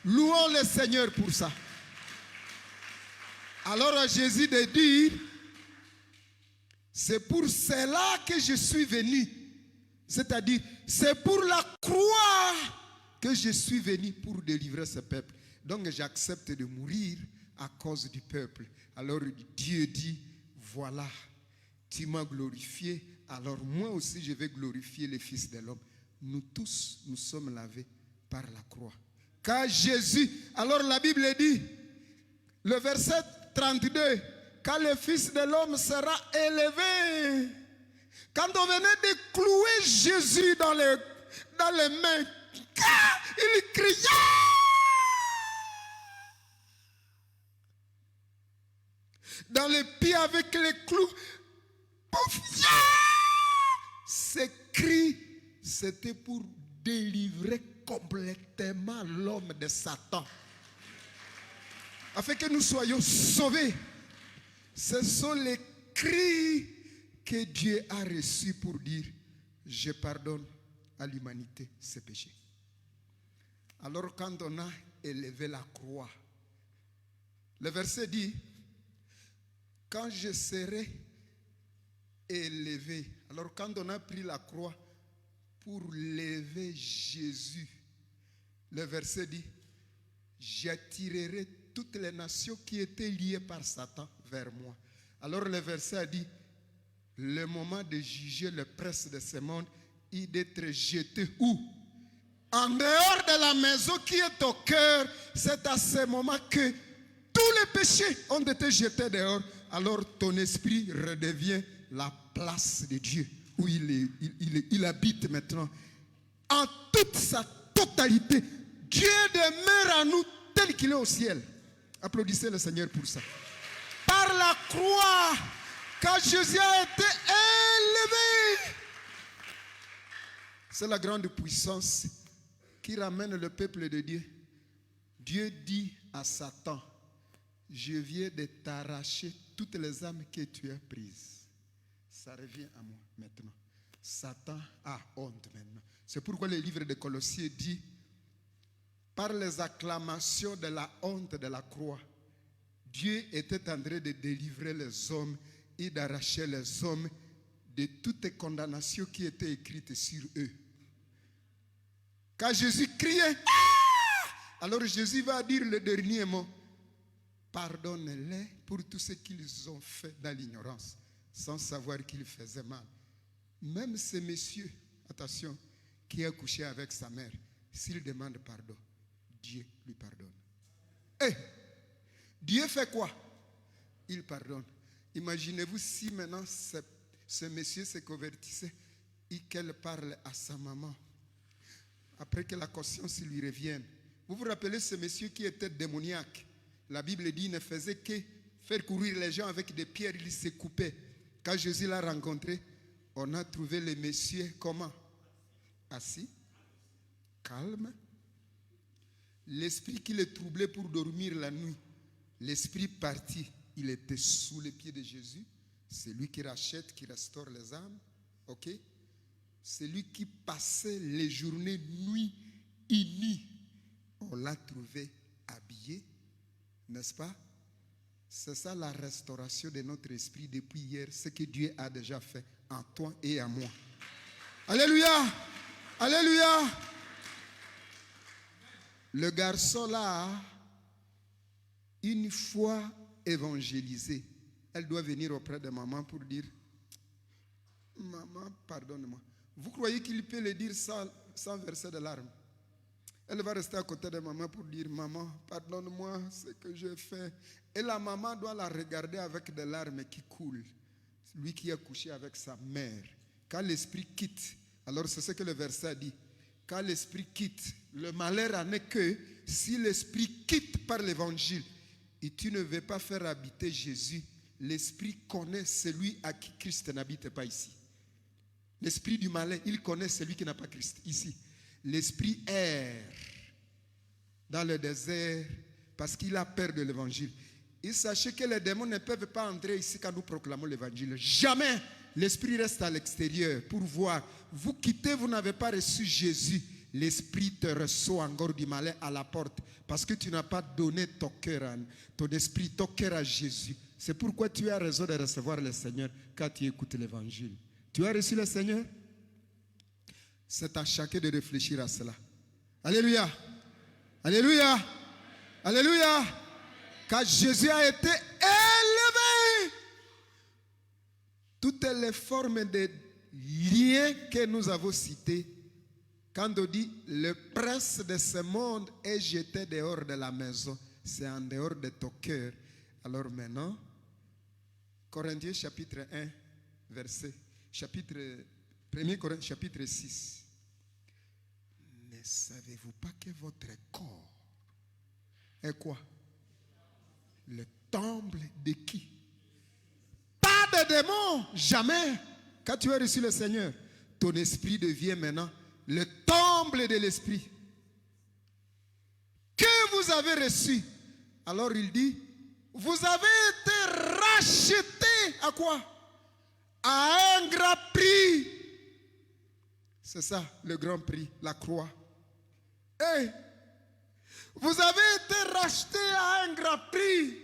Louons le Seigneur pour ça. Alors à Jésus de dire, c'est pour cela que je suis venu. C'est-à-dire, c'est pour la croix que je suis venu pour délivrer ce peuple. Donc j'accepte de mourir à cause du peuple. Alors Dieu dit, voilà, tu m'as glorifié, alors moi aussi je vais glorifier le Fils de l'homme. Nous tous, nous sommes lavés par la croix. Car Jésus, alors la Bible dit, le verset 32, quand le Fils de l'homme sera élevé, quand on venait de clouer Jésus dans les mains, il criait. Dans les pieds avec les clous. Ces cris, c'était pour délivrer complètement l'homme de Satan. Afin que nous soyons sauvés. Ce sont les cris que Dieu a reçus pour dire, je pardonne à l'humanité ses péchés. Alors quand on a élevé la croix, le verset dit, quand je serai élevé. Alors quand on a pris la croix pour lever Jésus, le verset dit, j'attirerai toutes les nations qui étaient liées par Satan vers moi. Alors le verset a dit, le moment de juger le prince de ce monde et d'être jeté où? En dehors de la maison qui est au cœur. C'est à ce moment que tous les péchés ont été jetés dehors. Alors ton esprit redevient la place de Dieu où il habite maintenant. En toute sa totalité, Dieu demeure en nous tel qu'il est au ciel. Applaudissez le Seigneur pour ça. Par la croix, quand Jésus a été élevé, c'est la grande puissance qui ramène le peuple de Dieu. Dieu dit à Satan, je viens de t'arracher toutes les âmes que tu as prises. Ça revient à moi maintenant. Satan a honte maintenant. C'est pourquoi le livre de Colossiens dit, par les acclamations de la honte de la croix, Dieu était en train de délivrer les hommes et d'arracher les hommes de toutes condamnations qui étaient écrites sur eux. Quand Jésus criait, alors Jésus va dire le dernier mot, pardonne-les pour tout ce qu'ils ont fait dans l'ignorance, sans savoir qu'ils faisaient mal. Même ce monsieur, attention, qui a couché avec sa mère, s'il demande pardon, Dieu lui pardonne. Et Dieu fait quoi? Il pardonne. Imaginez-vous si maintenant ce monsieur se convertissait et qu'elle parle à sa maman, après que la conscience lui revienne. Vous vous rappelez ce monsieur qui était démoniaque? La Bible dit qu'il ne faisait que faire courir les gens avec des pierres, il se coupait. Quand Jésus l'a rencontré, on a trouvé le monsieur comment? Assis, calme. L'esprit qui le troublait pour dormir la nuit, l'esprit parti, il était sous les pieds de Jésus. C'est lui qui rachète, qui restaure les âmes. Ok? C'est lui qui passait les journées, nuit et nuit. On l'a trouvé habillé, n'est-ce pas? C'est ça la restauration de notre esprit depuis hier, ce que Dieu a déjà fait en toi et en moi. Alléluia! Alléluia! Le garçon là, une fois évangélisé, elle doit venir auprès de maman pour dire, maman, pardonne-moi. Vous croyez qu'il peut le dire sans verser de larmes? Elle va rester à côté de maman pour dire, maman, pardonne-moi ce que j'ai fait. Et la maman doit la regarder avec des larmes qui coulent. Lui qui a couché avec sa mère. Quand l'esprit quitte, alors c'est ce que le verset dit. Quand l'esprit quitte, le malheur en est que si l'esprit quitte par l'évangile et tu ne veux pas faire habiter Jésus, l'esprit connaît celui à qui Christ n'habite pas ici. L'esprit du malin, il connaît celui qui n'a pas Christ ici. L'esprit erre dans le désert parce qu'il a peur de l'évangile. Et sachez que les démons ne peuvent pas entrer ici quand nous proclamons l'évangile. Jamais. L'esprit reste à l'extérieur pour voir. Vous quittez, vous n'avez pas reçu Jésus. L'esprit te reçoit encore du malin à la porte parce que tu n'as pas donné ton cœur, ton esprit, ton cœur à Jésus. C'est pourquoi tu as raison de recevoir le Seigneur quand tu écoutes l'évangile. Tu as reçu le Seigneur? C'est à chacun de réfléchir à cela. Alléluia. Alléluia. Alléluia. Quand Jésus a été élevé, toutes les formes de liens que nous avons cités, quand on dit le prince de ce monde est jeté dehors de la maison, c'est en dehors de ton cœur. Alors maintenant, Corinthiens chapitre 1, verset, chapitre 1 Corinthiens chapitre 6. Ne savez-vous pas que votre corps est quoi? Le temple de qui? Pas de démon, jamais. Quand tu as reçu le Seigneur, ton esprit devient maintenant le temple de l'esprit que vous avez reçu. Alors il dit, vous avez été rachetés à quoi? À un grand prix. C'est ça, le grand prix, la croix. Et vous avez été rachetés à un grand prix,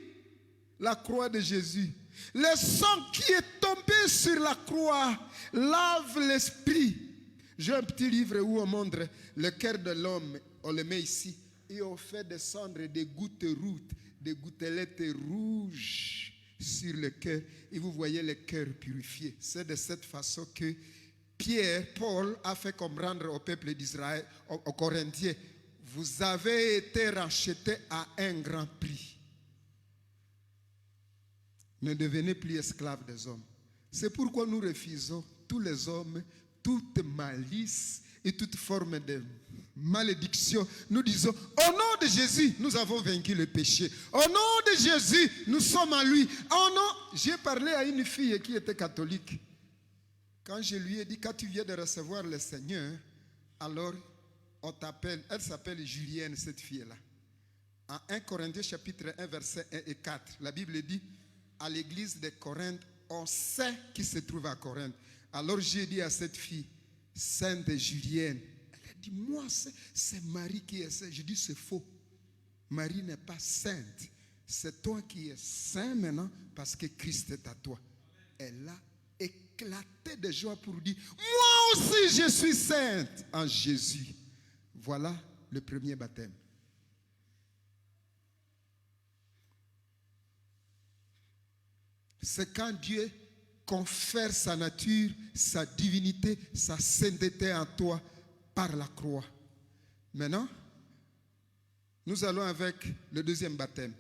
la croix de Jésus. Le sang qui est tombé sur la croix lave l'esprit. J'ai un petit livre où on montre le cœur de l'homme. On le met ici et on fait descendre des gouttes rouges, des gouttelettes rouges sur le cœur. Et vous voyez le cœur purifié. C'est de cette façon que Paul a fait comprendre au peuple d'Israël, aux Corinthiens, vous avez été rachetés à un grand prix. Ne devenez plus esclaves des hommes. C'est pourquoi nous refusons tous les hommes, toute malice et toute forme de malédiction. Nous disons, au nom de Jésus, nous avons vaincu le péché. Au nom de Jésus, nous sommes en lui. Au nom, j'ai parlé à une fille qui était catholique. Quand je lui ai dit, quand tu viens de recevoir le Seigneur, alors on t'appelle, elle s'appelle Julienne, cette fille-là. En 1 Corinthiens chapitre 1, versets 1 et 4, la Bible dit, à l'église de Corinthe, on sait qui se trouve à Corinthe. Alors j'ai dit à cette fille, Sainte Julienne, elle a dit, moi c'est Marie qui est sainte. Je dis, c'est faux. Marie n'est pas sainte. C'est toi qui es saint maintenant parce que Christ est à toi. Elle a éclaté de joie pour dire, moi aussi je suis sainte en Jésus. Voilà le premier baptême. C'est quand Dieu confère sa nature, sa divinité, sa sainteté en toi par la croix. Maintenant, nous allons avec le deuxième baptême.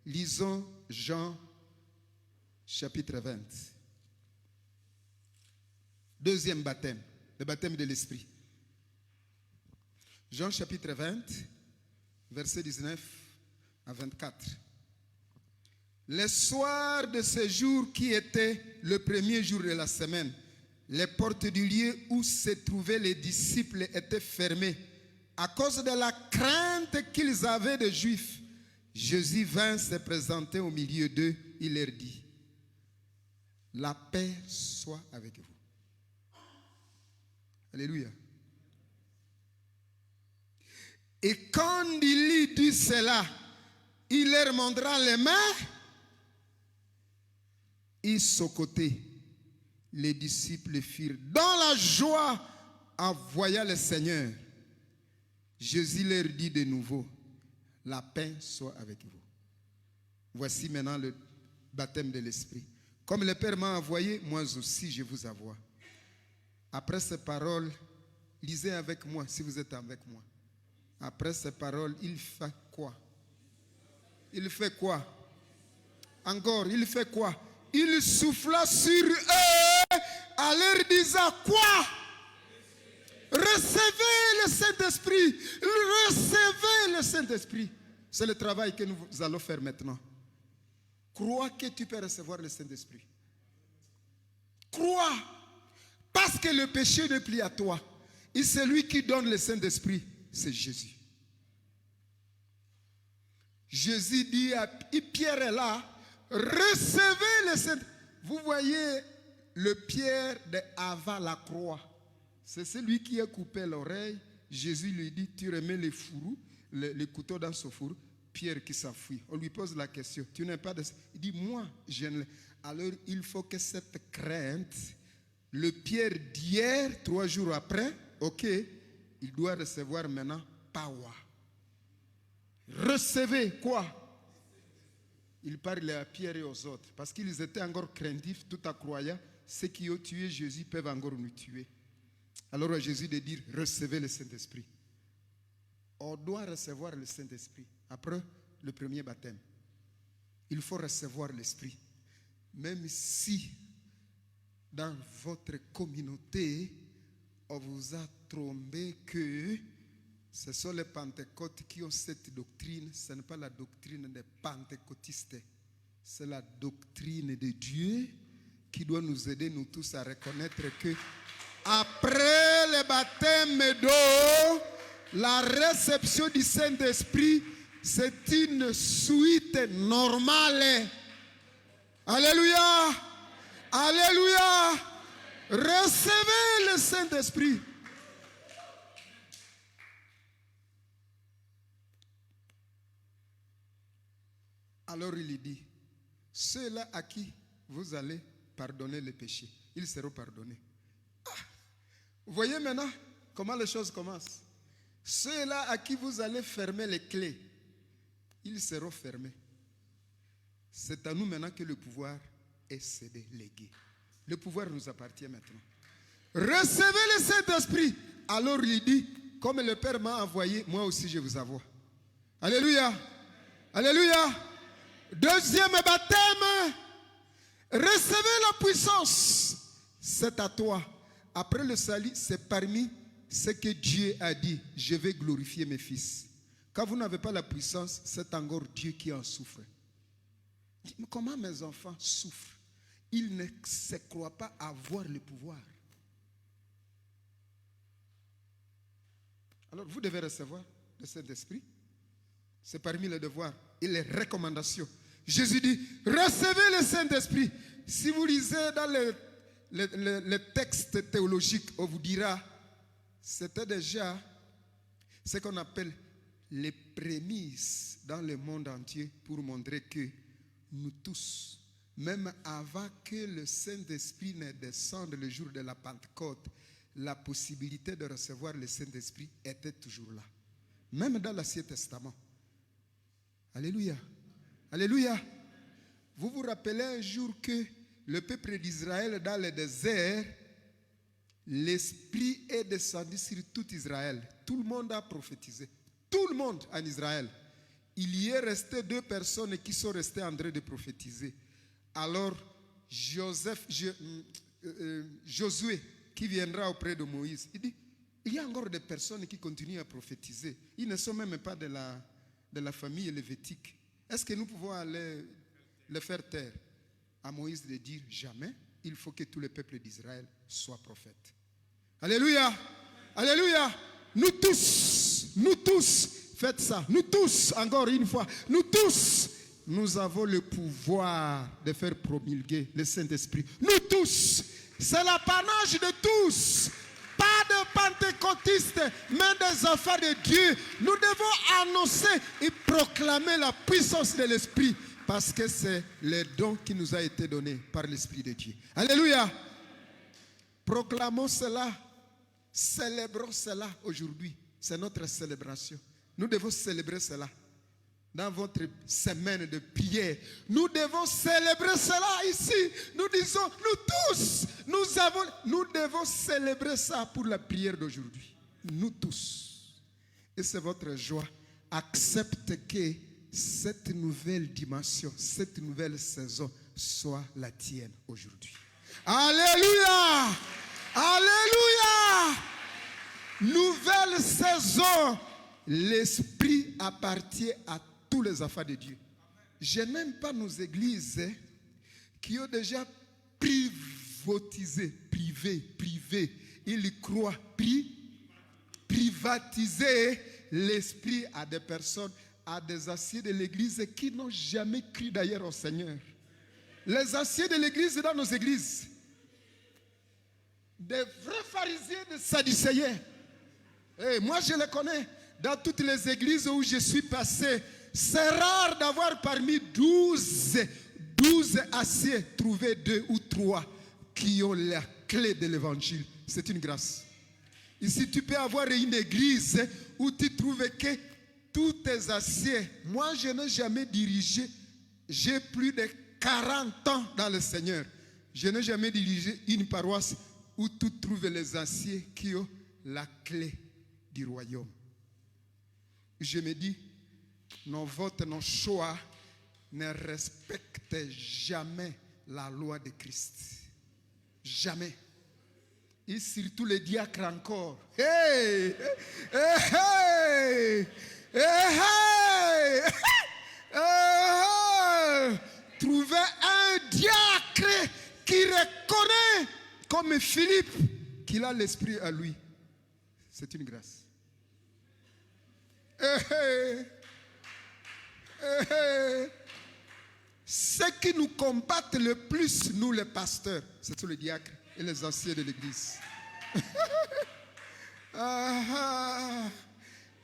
Lisons Jean chapitre 20. Deuxième baptême, le baptême de l'Esprit. Jean chapitre 20, versets 19 à 24. Le soir de ce jour qui était le premier jour de la semaine, les portes du lieu où se trouvaient les disciples étaient fermées à cause de la crainte qu'ils avaient des Juifs. Jésus vint se présenter au milieu d'eux. Il leur dit, la paix soit avec vous. Alléluia. Et quand il eut dit cela, il leur montra les mains. Et son côté, les disciples firent dans la joie en voyant le Seigneur. Jésus leur dit de nouveau, la paix soit avec vous. Voici maintenant le baptême de l'Esprit. Comme le Père m'a envoyé, moi aussi je vous envoie. Après ces paroles, lisez avec moi si vous êtes avec moi. Après ces paroles, il fait quoi? Il fait quoi? Encore, il fait quoi? Il souffla sur eux en leur disant quoi? Recevez le Saint-Esprit. Recevez le Saint-Esprit. C'est le travail que nous allons faire maintenant. Crois que tu peux recevoir le Saint-Esprit. Crois. Parce que le péché n'est plus à toi. Et celui qui donne le Saint-Esprit, c'est Jésus. Jésus dit à Pierre est là. Recevez le Saint-Esprit. Vous voyez le Pierre de avant la croix. C'est celui qui a coupé l'oreille. Jésus lui dit, tu remets les fourreaux, les couteaux dans ce fourreau. Pierre qui s'enfuit. On lui pose la question, tu n'es pas de... Il dit, moi, je ne l'ai. Alors, il faut que cette crainte, le Pierre d'hier, 3 jours après, ok, il doit recevoir maintenant power. Recevez quoi? Il parle à Pierre et aux autres, parce qu'ils étaient encore craintifs, tout en croyant, ceux qui ont tué Jésus peuvent encore nous tuer. Alors à Jésus de dire, recevez le Saint-Esprit. On doit recevoir le Saint-Esprit. Après le premier baptême, il faut recevoir l'Esprit. Même si dans votre communauté, on vous a trompé que ce sont les Pentecôtes qui ont cette doctrine. Ce n'est pas la doctrine des pentecôtistes. C'est la doctrine de Dieu qui doit nous aider, nous tous, à reconnaître que après le baptême d'eau, la réception du Saint-Esprit, c'est une suite normale. Alléluia! Alléluia! Recevez le Saint-Esprit. Alors il dit, ceux-là à qui vous allez pardonner les péchés. Ils seront pardonnés. Vous voyez maintenant comment les choses commencent. Ceux-là à qui vous allez fermer les clés, ils seront fermés. C'est à nous maintenant que le pouvoir est cédé, légué. Le pouvoir nous appartient maintenant. Recevez le Saint-Esprit. Alors il dit, comme le Père m'a envoyé, moi aussi je vous envoie. Alléluia. Alléluia. Deuxième baptême. Recevez la puissance. C'est à toi. Après le salut, c'est parmi ce que Dieu a dit. Je vais glorifier mes fils. Quand vous n'avez pas la puissance, c'est encore Dieu qui en souffre. Comment mes enfants souffrent? Ils ne se croient pas avoir le pouvoir. Alors vous devez recevoir le Saint-Esprit. C'est parmi les devoirs et les recommandations. Jésus dit, recevez le Saint-Esprit. Si vous lisez dans les textes théologiques, on vous dira, c'était déjà ce qu'on appelle les prémices dans le monde entier pour montrer que nous tous, même avant que le Saint-Esprit ne descende le jour de la Pentecôte, la possibilité de recevoir le Saint-Esprit était toujours là. Même dans l'Ancien Testament. Alléluia. Alléluia. Vous vous rappelez un jour que le peuple d'Israël dans le désert, l'Esprit est descendu sur tout Israël. Tout le monde a prophétisé. Tout le monde en Israël. Il y est resté 2 personnes qui sont restées en train de prophétiser. Alors, Josué, qui viendra auprès de Moïse, il dit, il y a encore des personnes qui continuent à prophétiser. Ils ne sont même pas de la famille lévitique. Est-ce que nous pouvons aller le faire taire? À Moïse de dire, jamais, il faut que tout le peuple d'Israël soit prophète. Alléluia. Alléluia. Nous tous, faites ça. Nous tous, encore une fois, nous tous, nous avons le pouvoir de faire promulguer le Saint-Esprit. Nous tous, c'est l'apanage de tous. Pas de pentecôtistes, mais des enfants de Dieu. Nous devons annoncer et proclamer la puissance de l'Esprit. Parce que c'est le don qui nous a été donné par l'Esprit de Dieu. Alléluia. Proclamons cela. Célébrons cela aujourd'hui. C'est notre célébration. Nous devons célébrer cela. Dans votre semaine de prière, nous devons célébrer cela ici. Nous disons, nous tous, nous devons célébrer ça pour la prière d'aujourd'hui. Nous tous. Et c'est votre joie. Accepte que cette nouvelle dimension, cette nouvelle saison soit la tienne aujourd'hui. Alléluia! Alléluia! Nouvelle saison. L'Esprit appartient à tous les enfants de Dieu. Je n'aime pas nos églises qui ont déjà privatisé, ils croient, privatiser l'Esprit à des personnes, à des anciens de l'église qui n'ont jamais cru d'ailleurs au Seigneur. Les anciens de l'église dans nos églises, des vrais pharisiens, des sadducéens. Et moi je les connais dans toutes les églises où je suis passé. C'est rare d'avoir parmi 12 anciens trouvé 2 ou 3 qui ont la clé de l'évangile. C'est une grâce. Ici tu peux avoir une église où tu trouves que tous tes anciens, moi je n'ai jamais dirigé, j'ai plus de 40 ans dans le Seigneur. Je n'ai jamais dirigé une paroisse où tu trouves les anciens qui ont la clé du royaume. Je me dis, nos votes, nos choix ne respectent jamais la loi de Christ. Jamais. Et surtout les diacres encore. Hey! Hey! Hey! Hey! Trouver un diacre qui reconnaît comme Philippe qu'il a l'Esprit à lui. C'est une grâce. Ce qui nous combattent le plus, nous les pasteurs, c'est tous les diacres et les anciens de l'église.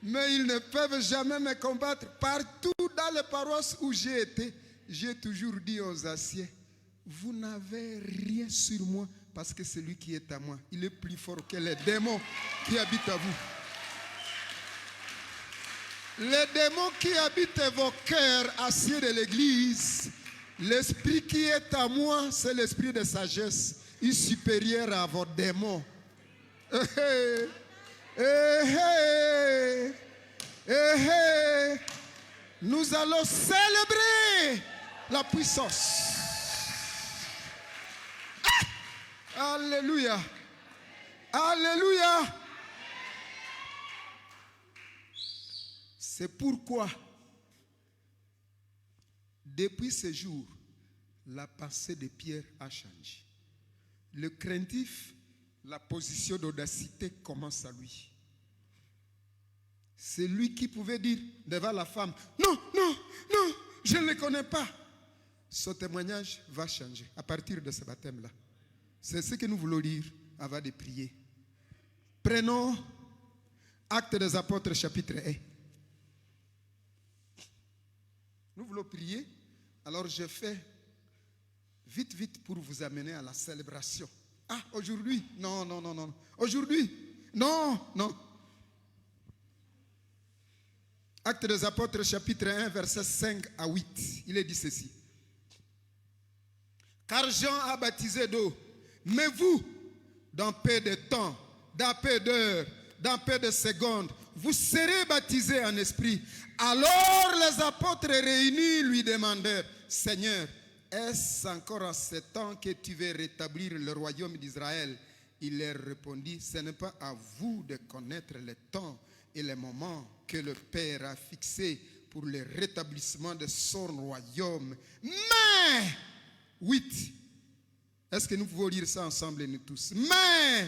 Mais ils ne peuvent jamais me combattre. Partout dans les paroisses où j'ai été, j'ai toujours dit aux anciens, vous n'avez rien sur moi parce que celui qui est à moi, il est plus fort que les démons qui habitent à vous. Les démons qui habitent vos cœurs aciers de l'église, l'esprit qui est à moi, c'est l'esprit de sagesse. Il est supérieur à vos démons. Nous allons célébrer la puissance. Alléluia. Alléluia. C'est pourquoi, depuis ce jour, la pensée de Pierre a changé. Le craintif, la position d'audacité commence à lui. C'est lui qui pouvait dire devant la femme, non, non, non, je ne le connais pas. Son témoignage va changer à partir de ce baptême-là. C'est ce que nous voulons dire avant de prier. Prenons Actes des Apôtres chapitre 1. Nous voulons prier, alors je fais vite pour vous amener à la célébration. Ah, aujourd'hui? Non, non, non, non. Aujourd'hui? Non, non. Actes des Apôtres chapitre 1, versets 5 à 8. Il est dit ceci. Car Jean a baptisé d'eau, mais vous, dans peu de temps, dans peu d'heures, dans peu de secondes, vous serez baptisés en esprit. Alors les apôtres réunis lui demandèrent, Seigneur, est-ce encore en ce temps que tu veux rétablir le royaume d'Israël? Il leur répondit, ce n'est pas à vous de connaître les temps et les moments que le Père a fixés pour le rétablissement de son royaume. Mais, 8, est-ce que nous pouvons lire ça ensemble nous tous? Mais,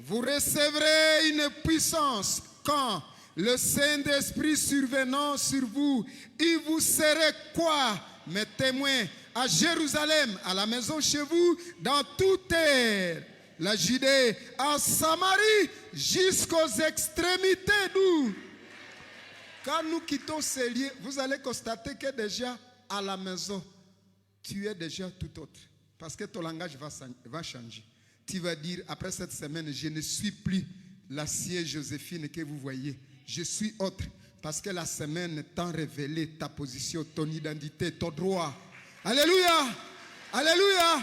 vous recevrez une puissance quand le Saint-Esprit survenant sur vous, et vous serez quoi? Mes témoins à Jérusalem, à la maison chez vous, dans toute terre, la Judée, en Samarie, jusqu'aux extrémités d'où? Quand nous quittons ces lieux, vous allez constater que déjà à la maison, tu es déjà tout autre. Parce que ton langage va changer. Tu vas dire, après cette semaine, je ne suis plus l'acier Joséphine que vous voyez. Je suis autre. Parce que la semaine t'a révélé ta position, ton identité, ton droit. Alléluia. Alléluia.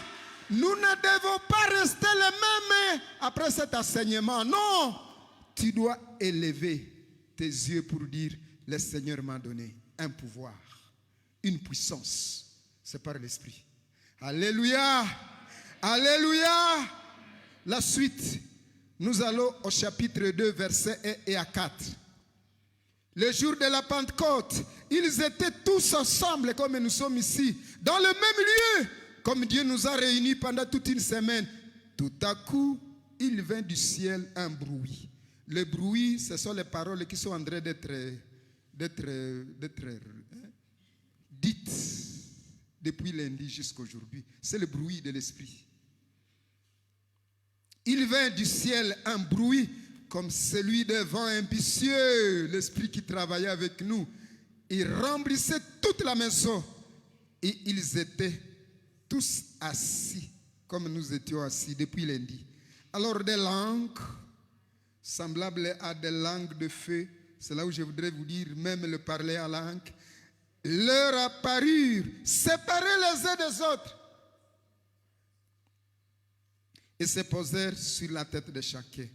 Nous ne devons pas rester les mêmes après cet enseignement. Non. Tu dois élever tes yeux pour dire, le Seigneur m'a donné un pouvoir, une puissance. C'est par l'Esprit. Alléluia. Alléluia. La suite, nous allons au chapitre 2, versets 1 et à 4. Le jour de la Pentecôte, ils étaient tous ensemble comme nous sommes ici, dans le même lieu, comme Dieu nous a réunis pendant toute une semaine. Tout à coup, il vint du ciel un bruit. Le bruit, ce sont les paroles qui sont en train d'être dites depuis lundi jusqu'à aujourd'hui. C'est le bruit de l'Esprit. Il vint du ciel un bruit comme celui d'un vent impétueux, l'Esprit qui travaillait avec nous. Il remplissait toute la maison et ils étaient tous assis comme nous étions assis depuis lundi. Alors des langues semblables à des langues de feu, c'est là où je voudrais vous dire, même le parler en langue, leur apparurent, séparés les uns des autres, et se posèrent sur la tête de chacun.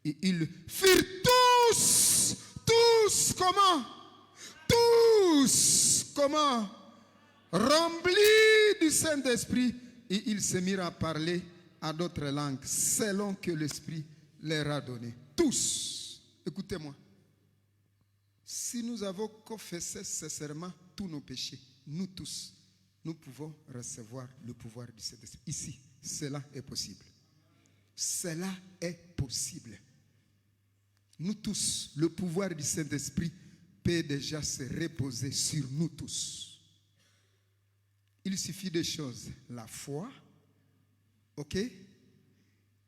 Et ils furent comment remplis du Saint-Esprit, et ils se mirent à parler à d'autres langues, selon que l'Esprit leur a donné. Tous, écoutez-moi, si nous avons confessé sincèrement tous nos péchés, nous tous, nous pouvons recevoir le pouvoir du Saint-Esprit. Ici, cela est possible. Cela est possible. Nous tous, le pouvoir du Saint-Esprit peut déjà se reposer sur nous tous. Il suffit de choses. La foi, ok?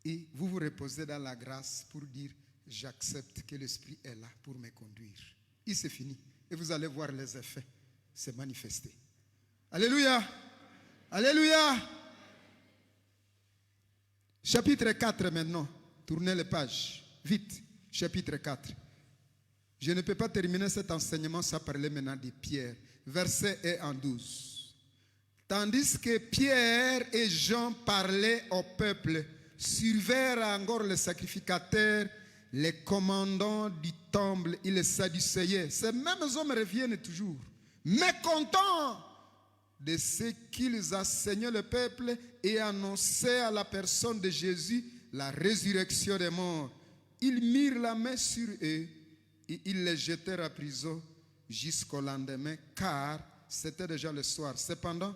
Et vous vous reposez dans la grâce pour dire, j'accepte que l'Esprit est là pour me conduire. Et c'est fini. Et vous allez voir les effets se manifester. Alléluia. Alléluia. Chapitre 4 maintenant. Tournez les pages. Vite. Chapitre 4. Je ne peux pas terminer cet enseignement sans parler maintenant de Pierre. Verset 1 en 12. Tandis que Pierre et Jean parlaient au peuple, survinrent encore les sacrificateurs, les commandants du temple et les sadducéens. Ces mêmes hommes reviennent toujours, mécontents de ce qu'ils enseignaient le peuple et annonçaient à la personne de Jésus la résurrection des morts. Ils mirent la main sur eux et ils les jetèrent à prison jusqu'au lendemain, car c'était déjà le soir. Cependant,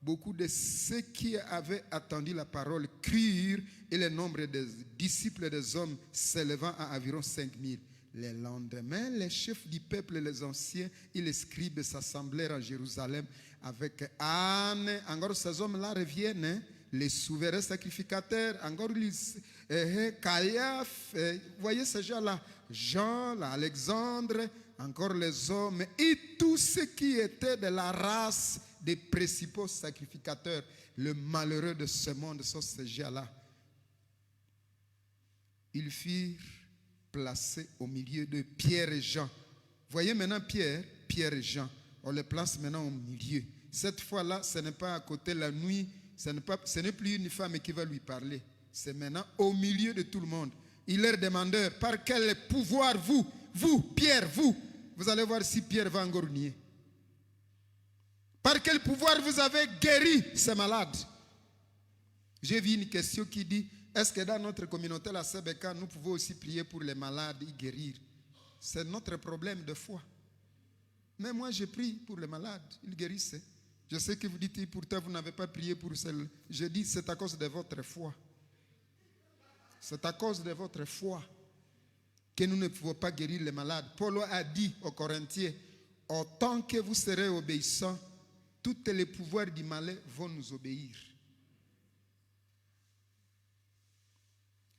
beaucoup de ceux qui avaient attendu la parole crurent, et le nombre des disciples des hommes s'élevant à environ 5000. Le lendemain, les chefs du peuple, les anciens et les scribes s'assemblèrent à Jérusalem avec Anne. Encore ces hommes-là reviennent, les souverains sacrificateurs, encore Caiaphe, vous voyez ces gens-là, Jean, Alexandre, encore les hommes et tous ceux qui étaient de la race des principaux sacrificateurs. Le malheureux de ce monde sont ces gens-là. Ils furent placés au milieu de Pierre et Jean. Voyez maintenant Pierre et Jean. On les place maintenant au milieu. Cette fois-là, ce n'est pas à côté la nuit, ce n'est plus une femme qui va lui parler. C'est maintenant au milieu de tout le monde. Ils leur demandèrent, par quel pouvoir vous, Pierre, vous allez voir si Pierre va encore nier. Par quel pouvoir vous avez guéri ces malades? J'ai vu une question qui dit, est-ce que dans notre communauté, la Sebeka, nous pouvons aussi prier pour les malades et guérir? C'est notre problème de foi. Mais moi, je prie pour les malades, ils guérissent. Je sais que vous dites, pourtant, vous n'avez pas prié pour celle. Je dis, c'est à cause de votre foi. C'est à cause de votre foi que nous ne pouvons pas guérir les malades. Paul a dit aux Corinthiens, autant que vous serez obéissants, tous les pouvoirs du mal vont nous obéir.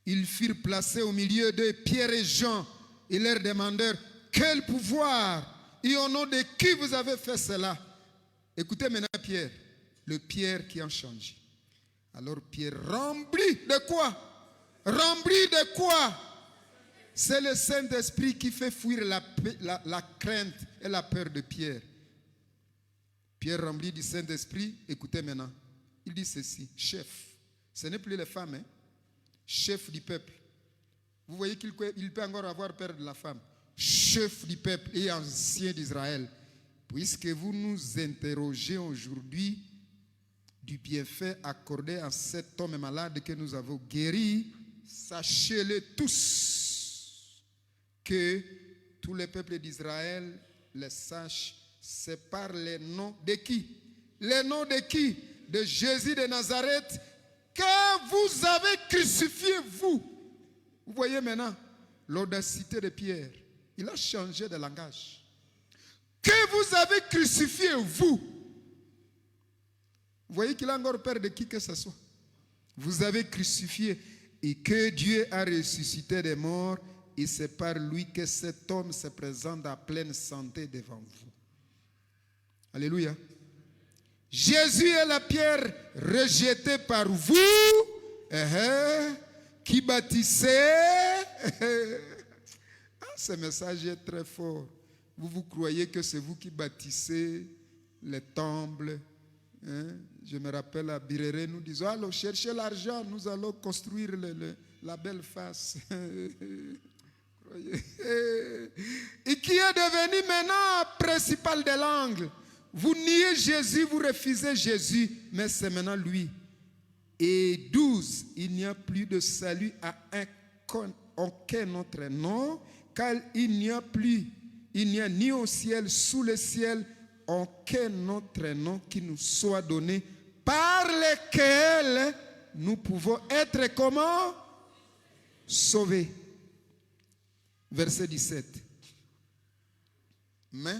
Ils furent placés au milieu de Pierre et Jean. Ils leur demandèrent, quel pouvoir et au nom de qui vous avez fait cela? Écoutez maintenant Pierre, le Pierre qui a changé. Alors Pierre, rempli de quoi? Rempli de quoi? C'est le Saint-Esprit qui fait fuir la crainte et la peur de Pierre. Pierre rempli du Saint-Esprit, écoutez maintenant, il dit ceci, chef, ce n'est plus les femmes, hein? Chef du peuple. Vous voyez qu'il peut encore avoir peur de la femme. Chef du peuple et ancien d'Israël, puisque vous nous interrogez aujourd'hui du bienfait accordé à cet homme malade que nous avons guéri, sachez-le tous que tous les peuples d'Israël les sachent. C'est par les noms de qui? Les noms de qui? De Jésus de Nazareth que vous avez crucifié vous. Vous voyez maintenant l'audacité de Pierre. Il a changé de langage. Que vous avez crucifié vous. Vous voyez qu'il a encore peur de qui que ce soit. Vous avez crucifié et que Dieu a ressuscité des morts et c'est par lui que cet homme se présente en pleine santé devant vous. Alléluia. Jésus est la pierre rejetée par vous, qui bâtissez. Ce message est très fort. Vous croyez que c'est vous qui bâtissez les temples. Je me rappelle à Birere, nous disons, allons chercher l'argent, nous allons construire la belle face. Et qui est devenu maintenant principal de l'angle. Vous niez Jésus, vous refusez Jésus, mais c'est maintenant lui. Et 12, il n'y a plus de salut à aucun autre nom, car il n'y a ni au ciel, sous le ciel, aucun autre nom qui nous soit donné, par lequel nous pouvons être comment? Sauvés. Verset 17. Mais,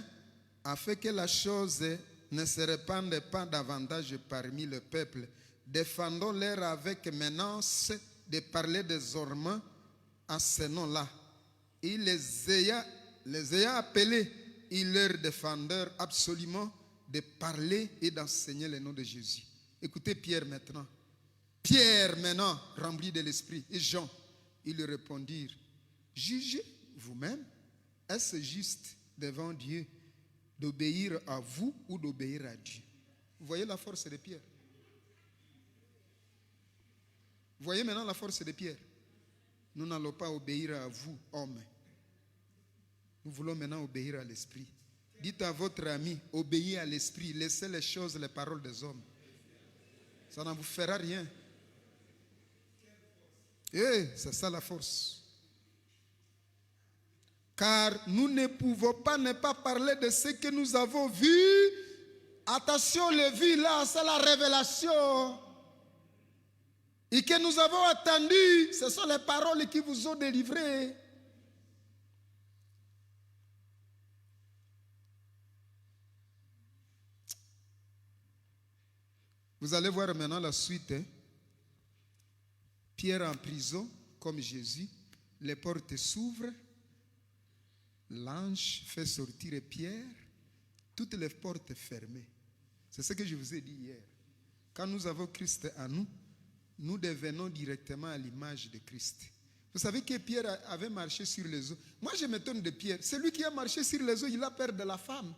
afin que la chose ne se répande pas davantage parmi le peuple, défendons-leur avec menace de parler désormais à ce nom-là. Et les ayant appelés, ils leur défendèrent absolument de parler et d'enseigner le nom de Jésus. Écoutez Pierre maintenant. Pierre maintenant, rempli de l'esprit. Et Jean, ils lui répondirent, jugez vous-même, est-ce juste devant Dieu d'obéir à vous ou d'obéir à Dieu? Vous voyez la force de Pierre? Vous voyez maintenant la force de Pierre? Nous n'allons pas obéir à vous, hommes. Nous voulons maintenant obéir à l'esprit. Dites à votre ami, obéissez à l'esprit, laissez les choses, les paroles des hommes. Ça ne vous fera rien. C'est ça la force. Car nous ne pouvons pas ne pas parler de ce que nous avons vu. Attention, le vu là, c'est la révélation. Et que nous avons attendu, ce sont les paroles qui vous ont délivré. Vous allez voir maintenant la suite. Pierre en prison, comme Jésus, les portes s'ouvrent, l'ange fait sortir Pierre, toutes les portes fermées. C'est ce que je vous ai dit hier. Quand nous avons Christ en nous, nous devenons directement à l'image de Christ. Vous savez que Pierre avait marché sur les eaux. Moi, je m'étonne de Pierre. Celui qui a marché sur les eaux, il a peur de la femme.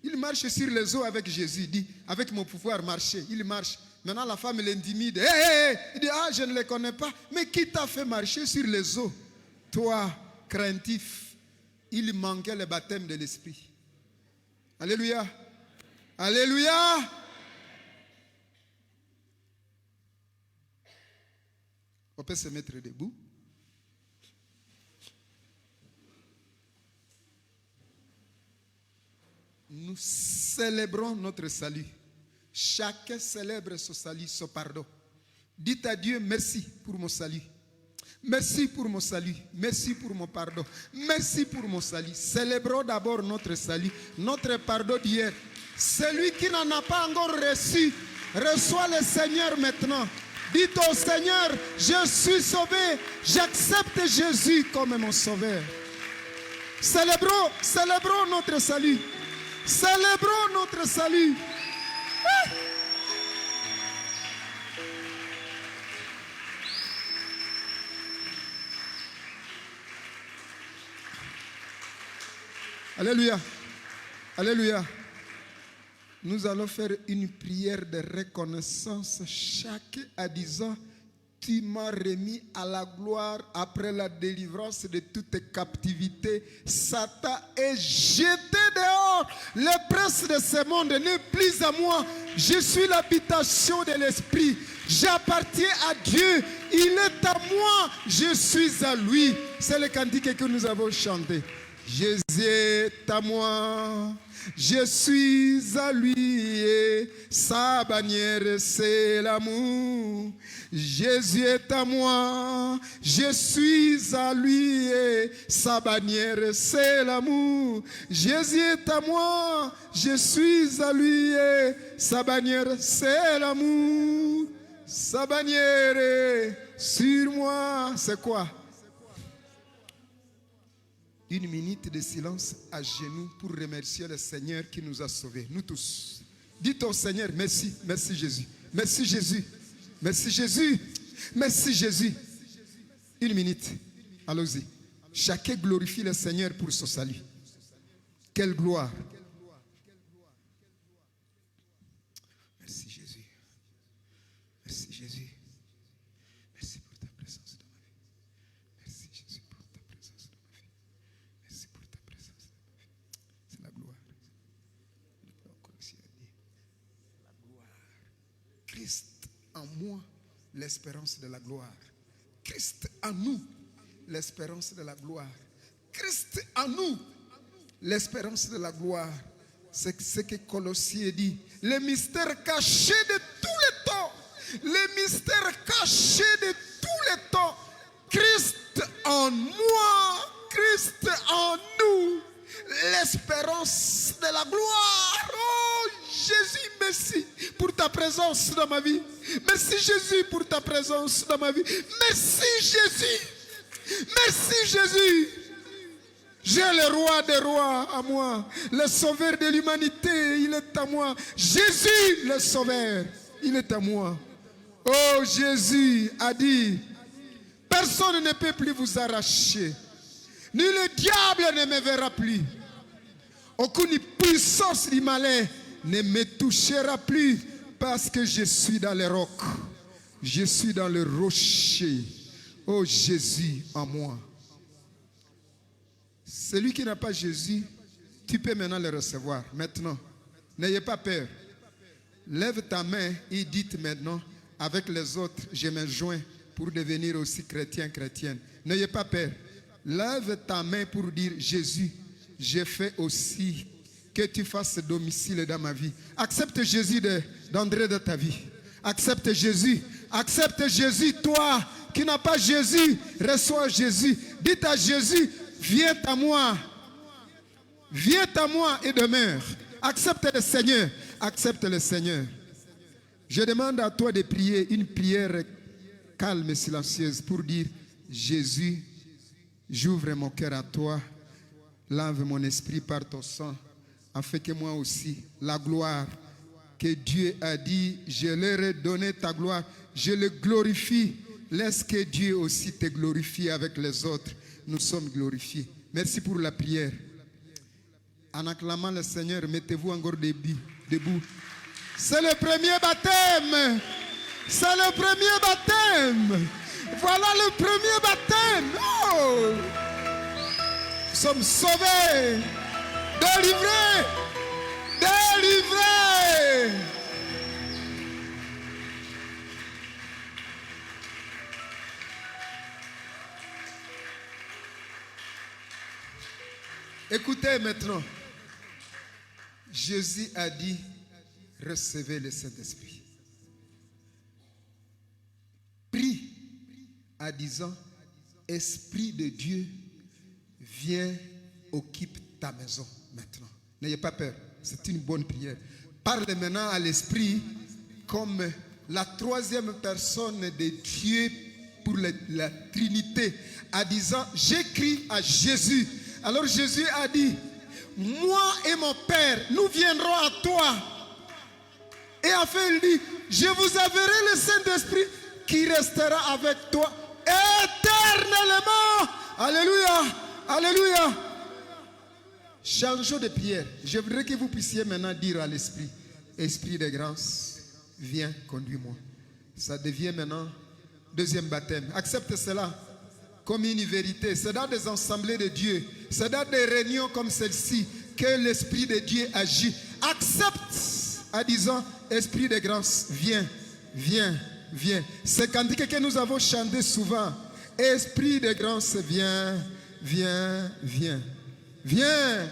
Il marche sur les eaux avec Jésus. Il dit, avec mon pouvoir, marcher. Il marche. Maintenant, la femme l'intimide. Il dit, je ne les connais pas. Mais qui t'a fait marcher sur les eaux? Toi, craintif. Il manquait le baptême de l'esprit. Alléluia. Alléluia. On peut se mettre debout. Nous célébrons notre salut. Chacun célèbre son salut, son pardon. Dites à Dieu merci pour mon salut. Merci pour mon salut. Merci pour mon pardon. Merci pour mon salut. Célébrons d'abord notre salut, notre pardon d'hier. Celui qui n'en a pas encore reçu, reçoit le Seigneur maintenant. Dites au Seigneur, je suis sauvé. J'accepte Jésus comme mon sauveur. Célébrons notre salut. Célébrons notre salut. Alléluia. Alléluia. Nous allons faire une prière de reconnaissance, chacun en disant, tu m'as remis à la gloire après la délivrance de toute captivité. Satan est jeté dehors. Le prince de ce monde n'est plus à moi. Je suis l'habitation de l'esprit. J'appartiens à Dieu. Il est à moi. Je suis à lui. C'est le cantique que nous avons chanté. Jésus est à moi. Je suis à lui et sa bannière c'est l'amour. Jésus est à moi, je suis à lui et sa bannière c'est l'amour. Jésus est à moi, je suis à lui et sa bannière c'est l'amour. Sa bannière est sur moi, c'est quoi? Une minute de silence à genoux pour remercier le Seigneur qui nous a sauvés, nous tous. Dites au Seigneur, merci, merci Jésus. Merci Jésus. Merci Jésus. Merci Jésus. Une minute. Allons-y. Chacun glorifie le Seigneur pour son salut. Quelle gloire. Merci Jésus. Merci Jésus. Merci pour ta présence dans ma vie. Merci Jésus pour ta présence dans ma vie. Merci pour ta présence dans ma vie. C'est la gloire. La gloire. Christ en moi, l'espérance de la gloire. Christ en nous, l'espérance de la gloire. Christ en nous, l'espérance de la gloire. C'est ce que Colossiens dit. Le mystère caché de tous les temps. Le mystère caché de tous les temps. Christ en moi, Christ en nous, l'espérance de la gloire. Oh Jésus, merci pour ta présence dans ma vie. Merci Jésus pour ta présence dans ma vie. Merci Jésus. Merci Jésus. J'ai le roi des rois à moi. Le sauveur de l'humanité, il est à moi. Jésus le sauveur. Il est à moi. Oh, Jésus a dit, personne ne peut plus vous arracher. Ni le diable ne me verra plus. Aucune puissance du malin ne me touchera plus parce que je suis dans les rocs. Je suis dans le rocher. Oh Jésus en moi. Celui qui n'a pas Jésus, tu peux maintenant le recevoir. Maintenant, n'ayez pas peur. Lève ta main et dites maintenant, avec les autres, je me joins pour devenir aussi chrétienne. N'ayez pas peur. Lève ta main pour dire, Jésus, je fais aussi que tu fasses domicile dans ma vie. Accepte Jésus d'entrer dans ta vie. Accepte Jésus. Accepte Jésus. Toi qui n'as pas Jésus, reçois Jésus. Dites à Jésus, viens à moi. Viens à moi et demeure. Accepte le Seigneur. Accepte le Seigneur. Je demande à toi de prier une prière calme et silencieuse pour dire, Jésus, j'ouvre mon cœur à toi. Lave mon esprit par ton sang, afin que moi aussi, la gloire que Dieu a dit, je leur ai donné ta gloire, je le glorifie. Laisse que Dieu aussi te glorifie avec les autres. Nous sommes glorifiés. Merci pour la prière. En acclamant le Seigneur, mettez-vous encore debout. C'est le premier baptême. C'est le premier baptême. Voilà le premier baptême. Oh! Nous sommes sauvés, délivrés, délivrés. Écoutez maintenant. Jésus a dit, recevez le Saint-Esprit. Prie en disant, Esprit de Dieu, viens, occupe ta maison maintenant. N'ayez pas peur, c'est une bonne prière. Parle maintenant à l'Esprit comme la troisième personne de Dieu pour la Trinité, en disant, j'écris à Jésus. Alors Jésus a dit, moi et mon Père, nous viendrons à toi. Et enfin il dit, je vous enverrai le Saint-Esprit qui restera avec toi éternellement. Alléluia, alléluia. Changeons de prière. Je voudrais que vous puissiez maintenant dire à l'Esprit, Esprit de grâce, viens, conduis-moi. Ça devient maintenant deuxième baptême. Accepte cela comme une vérité. C'est dans des assemblées de Dieu, c'est dans des réunions comme celle-ci que l'Esprit de Dieu agit. Accepte en disant, Esprit de grâce, viens, viens, viens. C'est cantique que nous avons chanté souvent. Esprit de grâce, viens, viens, viens. Viens.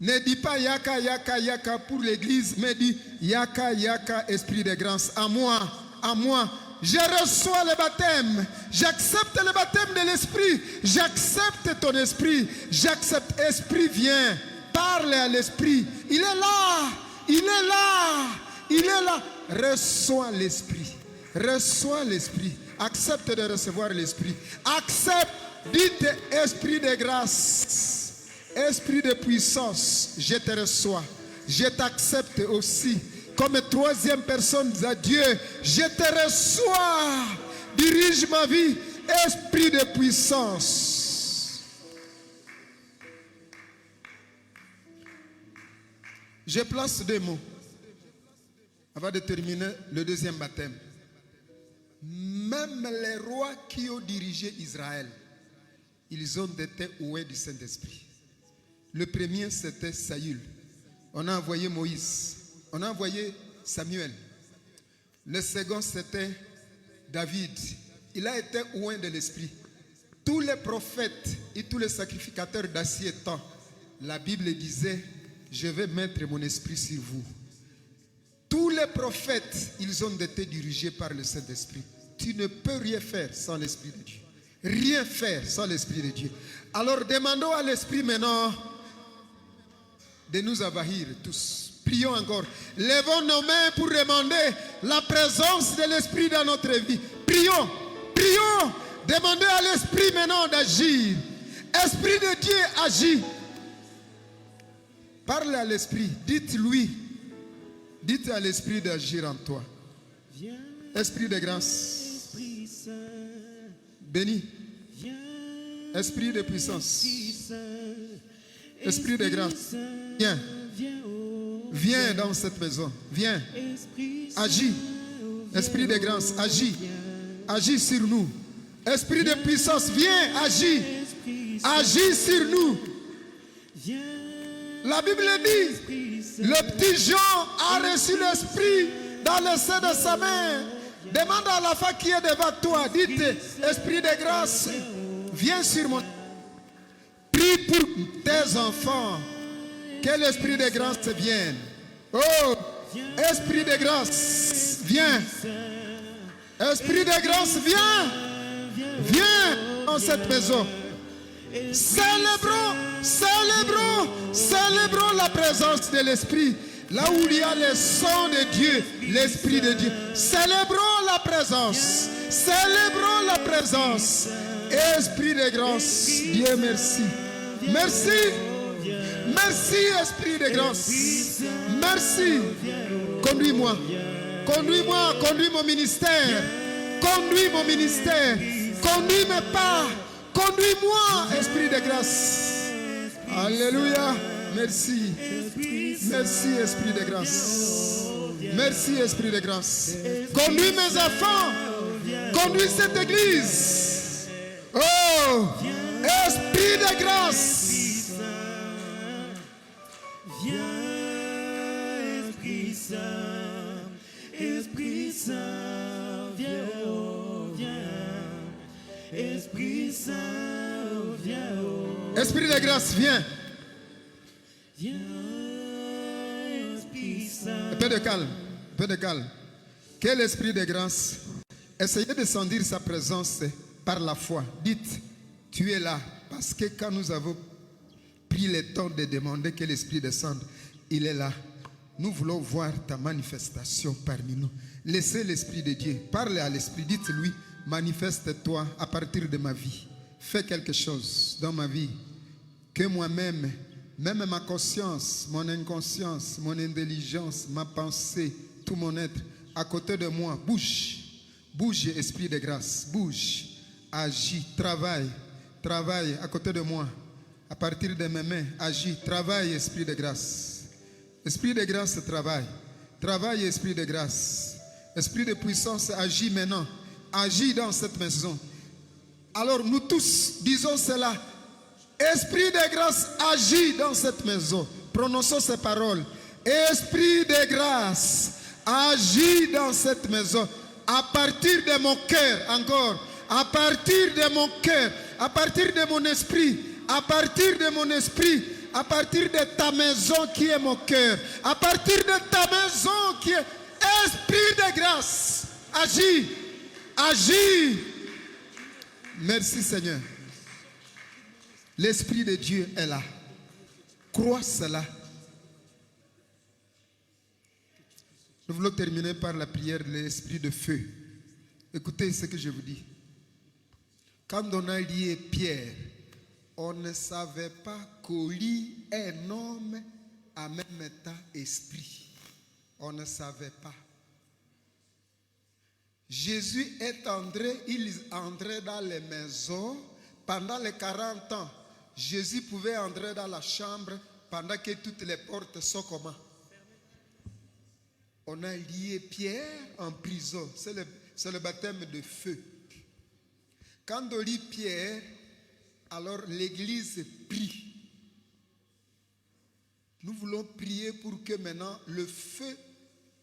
Ne dis pas yaka, yaka, yaka pour l'église, mais dis yaka, yaka, Esprit de grâce. À moi, à moi. Je reçois le baptême. J'accepte le baptême de l'Esprit. J'accepte ton esprit. J'accepte. Esprit, viens. Parle à l'Esprit. Il est là. Il est là. Il est là. Reçois l'Esprit. Reçois l'Esprit. Accepte de recevoir l'Esprit. Accepte. Dites, Esprit de grâce, Esprit de puissance, je te reçois. Je t'accepte aussi. Comme troisième personne à Dieu, je te reçois. Dirige ma vie, Esprit de puissance. Je place deux mots avant de terminer le deuxième baptême. Même les rois qui ont dirigé Israël, ils ont été oués du Saint-Esprit. Le premier, c'était Saül. On a envoyé Moïse. On a envoyé Samuel. Le second, c'était David. Il a été oué de l'Esprit. Tous les prophètes et tous les sacrificateurs d'ancien temps, la Bible disait, je vais mettre mon esprit sur vous. Tous les prophètes, ils ont été dirigés par le Saint-Esprit. Tu ne peux rien faire sans l'Esprit de Dieu. Rien faire sans l'Esprit de Dieu. Alors demandons à l'Esprit maintenant de nous envahir tous. Prions encore. Levons nos mains pour demander la présence de l'Esprit dans notre vie. Prions, prions. Demandez à l'Esprit maintenant d'agir. Esprit de Dieu, agit. Parlez à l'Esprit. Dites-lui Dites à l'Esprit d'agir en toi. Esprit de grâce, béni. Esprit de puissance, Esprit de grâce, viens. Viens dans cette maison. Viens. Agis. Esprit de grâce, agis. Agis sur nous. Esprit de puissance, viens, agis. Agis sur nous. La Bible dit, le petit Jean a reçu l'Esprit dans le sein de sa mère. Demande à la femme qui est devant toi. Dites, Esprit de grâce, viens sur moi. Prie pour tes enfants. Que l'Esprit de grâce vienne. Oh, Esprit de grâce, viens. Esprit de grâce, viens. Viens dans cette maison. Célébrons, célébrons, célébrons la présence de l'Esprit. Là où il y a le son de Dieu, l'Esprit de Dieu. Célébrons la présence. Célébrons la présence. Esprit de grâce, Dieu merci. Merci. Merci, Esprit de grâce. Merci. Conduis-moi. Conduis-moi. Conduis mon ministère. Conduis mon ministère. Conduis mes pas. Conduis-moi, Esprit de grâce. Alléluia. Merci. Merci, Esprit de grâce. Merci, Esprit de grâce. Conduis mes enfants. Conduis cette église. Oh, Esprit de grâce. Viens, Esprit Saint, Esprit Saint, viens, oh, viens, Esprit Saint, viens, oh. Esprit de grâce, viens. Viens, Esprit Saint. Un peu de calme, un peu de calme. Quel esprit de grâce? Essayez de sentir sa présence par la foi. Dites, tu es là. Parce que quand nous avons pris le temps de demander que l'Esprit descende, il est là. Nous voulons voir ta manifestation parmi nous. Laissez l'Esprit de Dieu. Parlez à l'Esprit. Dites-lui, manifeste-toi à partir de ma vie. Fais quelque chose dans ma vie. Que moi-même, même ma conscience, mon inconscience, mon intelligence, ma pensée, tout mon être, à côté de moi, bouge. Bouge, Esprit de grâce. Bouge. Agis. Travaille. Travaille à côté de moi. À partir de mes mains, agis. Travaille, Esprit de grâce. Esprit de grâce, travaille. Travaille, Esprit de grâce. Esprit de puissance, agis maintenant. Agis dans cette maison. Alors nous tous disons cela. Esprit de grâce, agis dans cette maison. Prononçons ces paroles. Esprit de grâce, agis dans cette maison. À partir de mon cœur, encore. À partir de mon cœur. À partir de mon esprit. À partir de mon esprit. À partir de ta maison qui est mon cœur. À partir de ta maison qui est Esprit de grâce. Agis. Agis. Merci Seigneur. L'Esprit de Dieu est là. Crois cela. Nous voulons terminer par la prière de l'Esprit de feu. Écoutez ce que je vous dis. Quand on a lié Pierre, on ne savait pas qu'au lit un homme en même temps esprit. On ne savait pas. Jésus est entré, il entrait dans les maisons pendant les 40 ans. Jésus pouvait entrer dans la chambre pendant que toutes les portes sont comment? On a lié Pierre en prison. C'est le baptême de feu. Quand on lit Pierre, alors l'église prie. Nous voulons prier pour que maintenant le feu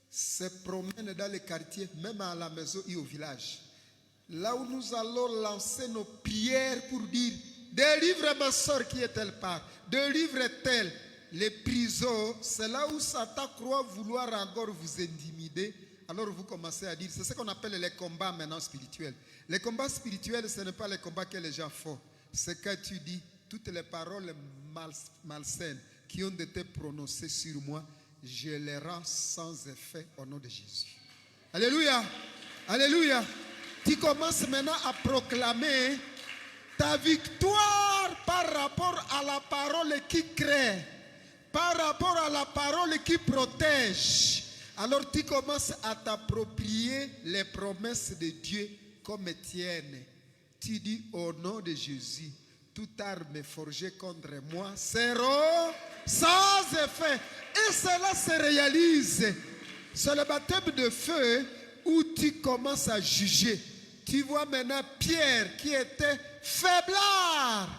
se promène dans les quartiers, même à la maison et au village. Là où nous allons lancer nos prières pour dire, délivre ma soeur qui est telle part, délivre-t-elle. Les prisons, c'est là où Satan croit vouloir encore vous intimider. Alors vous commencez à dire, c'est ce qu'on appelle les combats maintenant spirituels. Les combats spirituels, ce n'est pas les combats que les gens font. C'est quand tu dis toutes les paroles malsaines qui ont été prononcées sur moi, je les rends sans effet au nom de Jésus. Alléluia. Alléluia. Tu commences maintenant à proclamer ta victoire par rapport à la parole qui crée, par rapport à la parole qui protège, Alors tu commences à t'approprier les promesses de Dieu comme tiennes. Tu dis au nom de Jésus, toute arme forgée contre moi sera sans effet. Et cela se réalise. C'est le baptême de feu où tu commences à juger. Tu vois maintenant Pierre qui était faiblard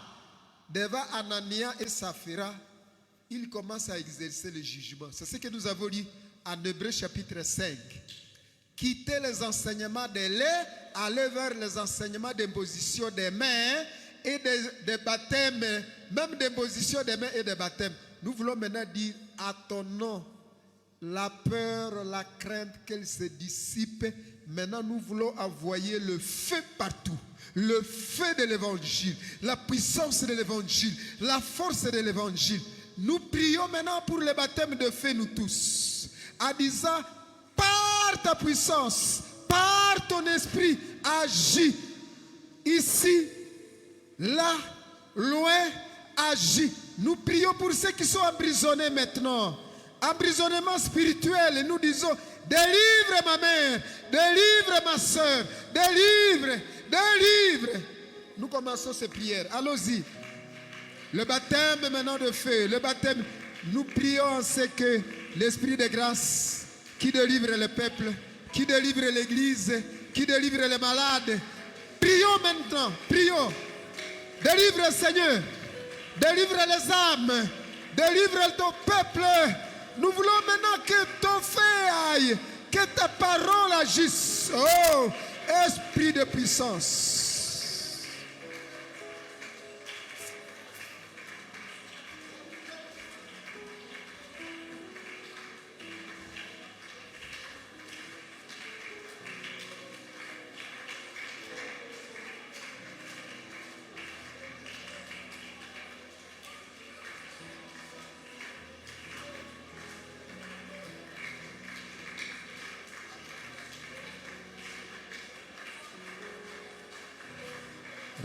devant Anania et Saphira. Il commence à exercer le jugement. C'est ce que nous avons lu en Hébreux chapitre 5. Quitter les enseignements de lait, aller vers les enseignements d'imposition des mains et des baptêmes, même d'imposition des mains et des baptêmes. Nous voulons maintenant dire à ton nom, la peur, la crainte qu'elle se dissipe. Maintenant, nous voulons envoyer le feu partout. Le feu de l'évangile, la puissance de l'évangile, la force de l'évangile. Nous prions maintenant pour le baptême de feu, nous tous, en disant, par ta puissance, par ton esprit, agis ici, là, loin, agis. Nous prions pour ceux qui sont emprisonnés maintenant. Emprisonnement spirituel, et nous disons, délivre ma mère, délivre ma soeur, délivre, délivre. Nous commençons ces prières. Allons-y. Le baptême maintenant de feu, le baptême, nous prions ce que l'Esprit de grâce qui délivre le peuple, qui délivre l'Église, qui délivre les malades. Prions maintenant, prions. Délivre Seigneur, délivre les âmes, délivre ton peuple. Nous voulons maintenant que ton feu aille, que ta parole agisse. Oh, Esprit de puissance.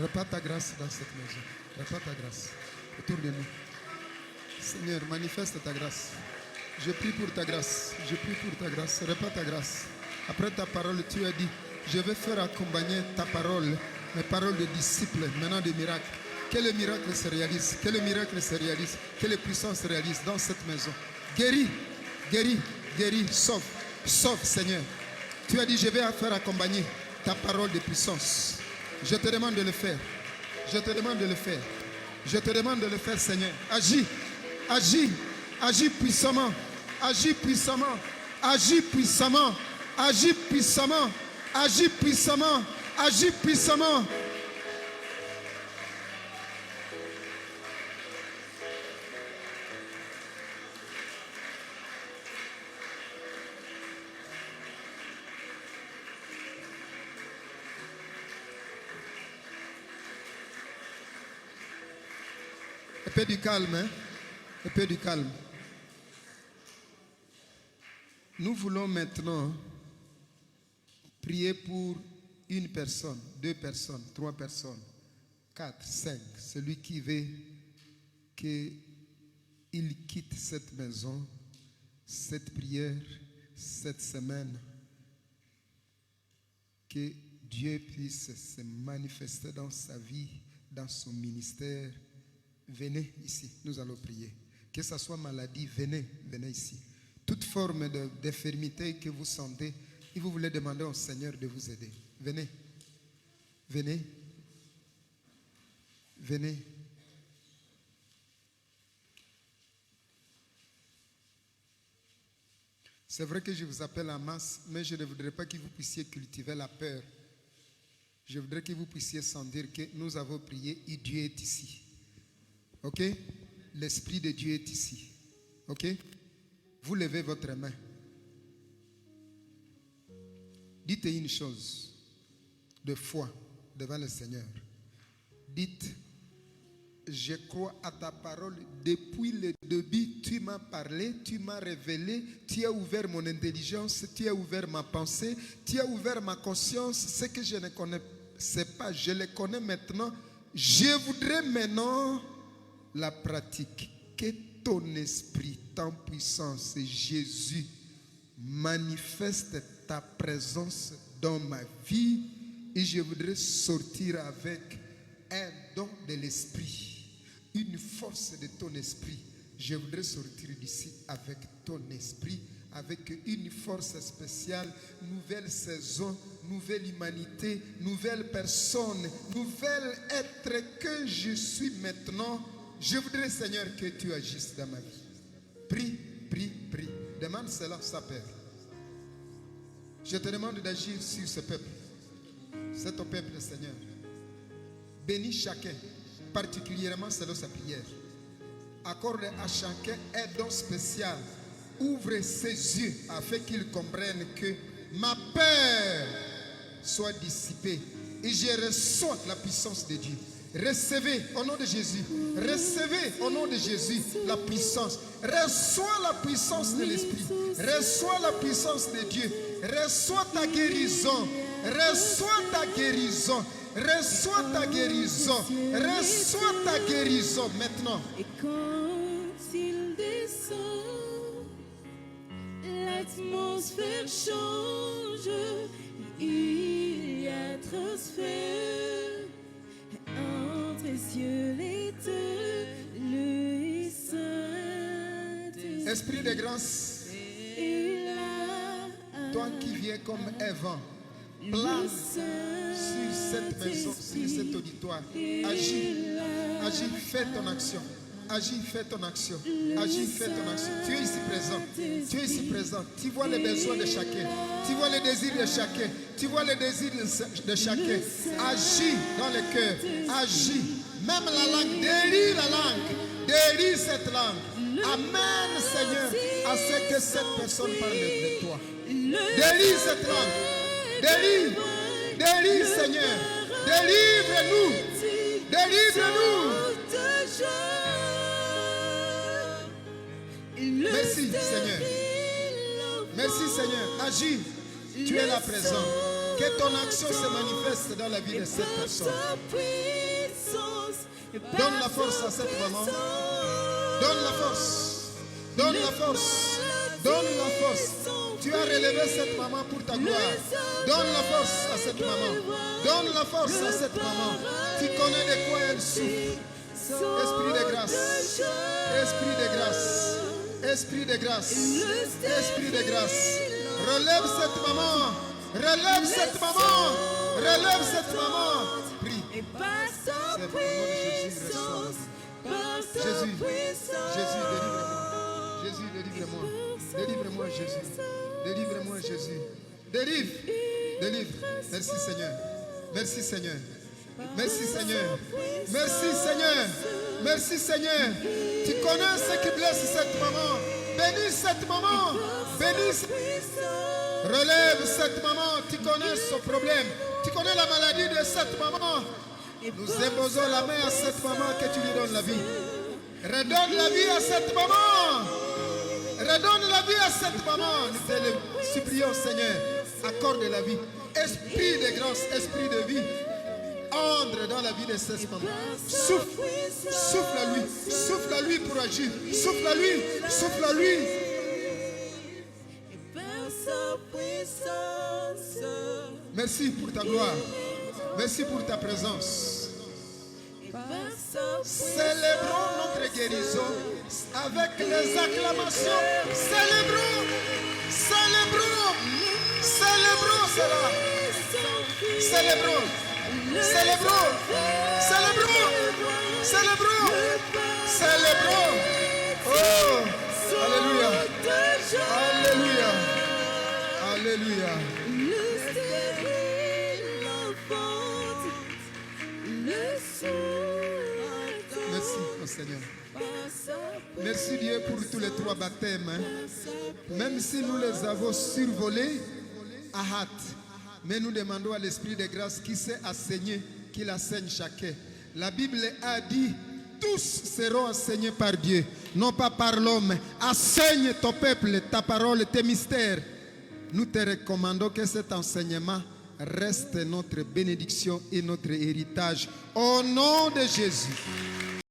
Répand ta grâce dans cette maison. Répand ta grâce autour de nous. Seigneur, manifeste ta grâce. Je prie pour ta grâce. Je prie pour ta grâce. Répands ta grâce. Après ta parole, tu as dit, je vais faire accompagner ta parole, mes paroles de disciples, maintenant de miracles. Que le miracle se réalise. Que le miracle se réalise. Que les puissances se réalisent dans cette maison. Guéris, guéris, guéris. Sauve, sauve, Seigneur. Tu as dit, je vais faire accompagner ta parole de puissance. Je te demande de le faire. Je te demande de le faire. Je te demande de le faire, Seigneur. Agis. Agis. Agis puissamment. Agis puissamment. Agis puissamment. Agis puissamment. Agis puissamment. Agis puissamment. Un peu du calme, hein? Un peu du calme. Nous voulons maintenant prier pour une personne, 2 personnes, 3 personnes, 4, 5. Celui qui veut qu'il quitte cette maison, cette prière, cette semaine, que Dieu puisse se manifester dans sa vie, dans son ministère. Venez ici, nous allons prier. Que ce soit maladie, venez ici. Toute forme d'infirmité que vous sentez, et vous voulez demander au Seigneur de vous aider. Venez, venez, venez. C'est vrai que je vous appelle en masse, mais je ne voudrais pas que vous puissiez cultiver la peur. Je voudrais que vous puissiez sentir que nous avons prié et Dieu est ici. Ok? L'Esprit de Dieu est ici. Ok? Vous levez votre main. Dites une chose de foi devant le Seigneur. Dites, je crois à ta parole. Depuis le début, tu m'as parlé, tu m'as révélé, tu as ouvert mon intelligence, tu as ouvert ma pensée, tu as ouvert ma conscience. Ce que je ne connaissais pas, je le connais maintenant. Je voudrais maintenant la pratique. Que ton esprit, ton puissance, Jésus, manifeste ta présence dans ma vie et je voudrais sortir avec un don de l'esprit, une force de ton esprit. Je voudrais sortir d'ici avec ton esprit, avec une force spéciale, nouvelle saison, nouvelle humanité, nouvelle personne, nouvel être que je suis maintenant. Je voudrais, Seigneur, que tu agisses dans ma vie. Prie, prie, prie. Demande cela à sa Père. Je te demande d'agir sur ce peuple. C'est ton peuple, Seigneur. Bénis chacun, particulièrement selon sa prière. Accorde à chacun un don spécial. Ouvre ses yeux afin qu'il comprenne que ma peur soit dissipée et je reçois la puissance de Dieu. Recevez au nom de Jésus. Recevez au nom de Jésus la puissance. Reçois la puissance de l'Esprit. Reçois la puissance de Dieu. Reçois ta guérison. Reçois ta guérison. Reçois ta guérison. Reçois ta guérison maintenant. Et quand il descend, l'atmosphère change. Il y a transfert entre les cieux, les terres, le saint. Esprit de grâce, toi qui viens comme un vent, plane sur cette maison, sur cet auditoire. Agis, agis, fais ton action. Agis, fais ton action. Agis, fais ton action. Tu es ici présent. Tu es ici présent. Tu vois les besoins de chacun. Tu vois les désirs de chacun. Tu vois les désirs de chacun. Agis dans le cœur. Agis. Même la langue. Délie la langue. Délie cette langue. Amène, Seigneur, à ce que cette personne parle de toi. Délie cette langue. Délie. Délie, Seigneur. Délivre-nous. Délivre-nous. Merci, Seigneur. Merci, Seigneur. Agis. Tu es là présent. Que ton action se manifeste dans la vie de cette personne. Donne la force à cette maman. Donne la force. Donne la force. Donne la force. Tu as relevé cette maman pour ta gloire. Donne la force à cette maman. Donne la force à cette maman. Tu connais de quoi elle souffre. Esprit de grâce. Esprit de grâce. Esprit de grâce. Esprit de grâce. Relève cette maman. Relève cette maman. Relève cette maman. Prie. C'est pour le nom de Jésus. Jésus. Jésus, délivre-moi. Jésus, délivre-moi. Délivre-moi, Jésus. Délivre-moi, Jésus. Délivre. Délivre. Merci, Seigneur. Merci, Seigneur. Merci, Seigneur. Merci, Seigneur. Merci, Seigneur. Tu connais ce qui blesse cette maman. Bénis cette maman. Bénis. Relève cette maman. Tu connais son problème. Tu connais la maladie de cette maman. Nous imposons la main à cette maman que tu lui donnes la vie. Redonne la vie à cette maman. Redonne la vie à cette maman. Nous te le supplions, Seigneur. Accorde la vie. Esprit de grâce, esprit de vie. Entre dans la vie de cette maman. Souffle. Souffle à lui. Souffle à lui pour agir. Souffle à lui. Souffle à lui. Merci pour ta gloire. Merci pour ta présence. Célébrons notre guérison avec les acclamations. Célébrons. Célébrons. Célébrons cela. Célébrons. Célébrons. Célébrons. Célébrons. Célébrons. Oh. Alléluia. Alléluia. Alléluia. Merci, oh Seigneur. Merci Dieu pour tous les 3 baptêmes. Même si nous les avons survolés à hâte, mais nous demandons à l'Esprit de grâce qui sait enseigner, qu'il enseigne chacun. La Bible a dit, tous seront enseignés par Dieu, non pas par l'homme. Enseigne ton peuple, ta parole, tes mystères. Nous te recommandons que cet enseignement reste notre bénédiction et notre héritage. Au nom de Jésus.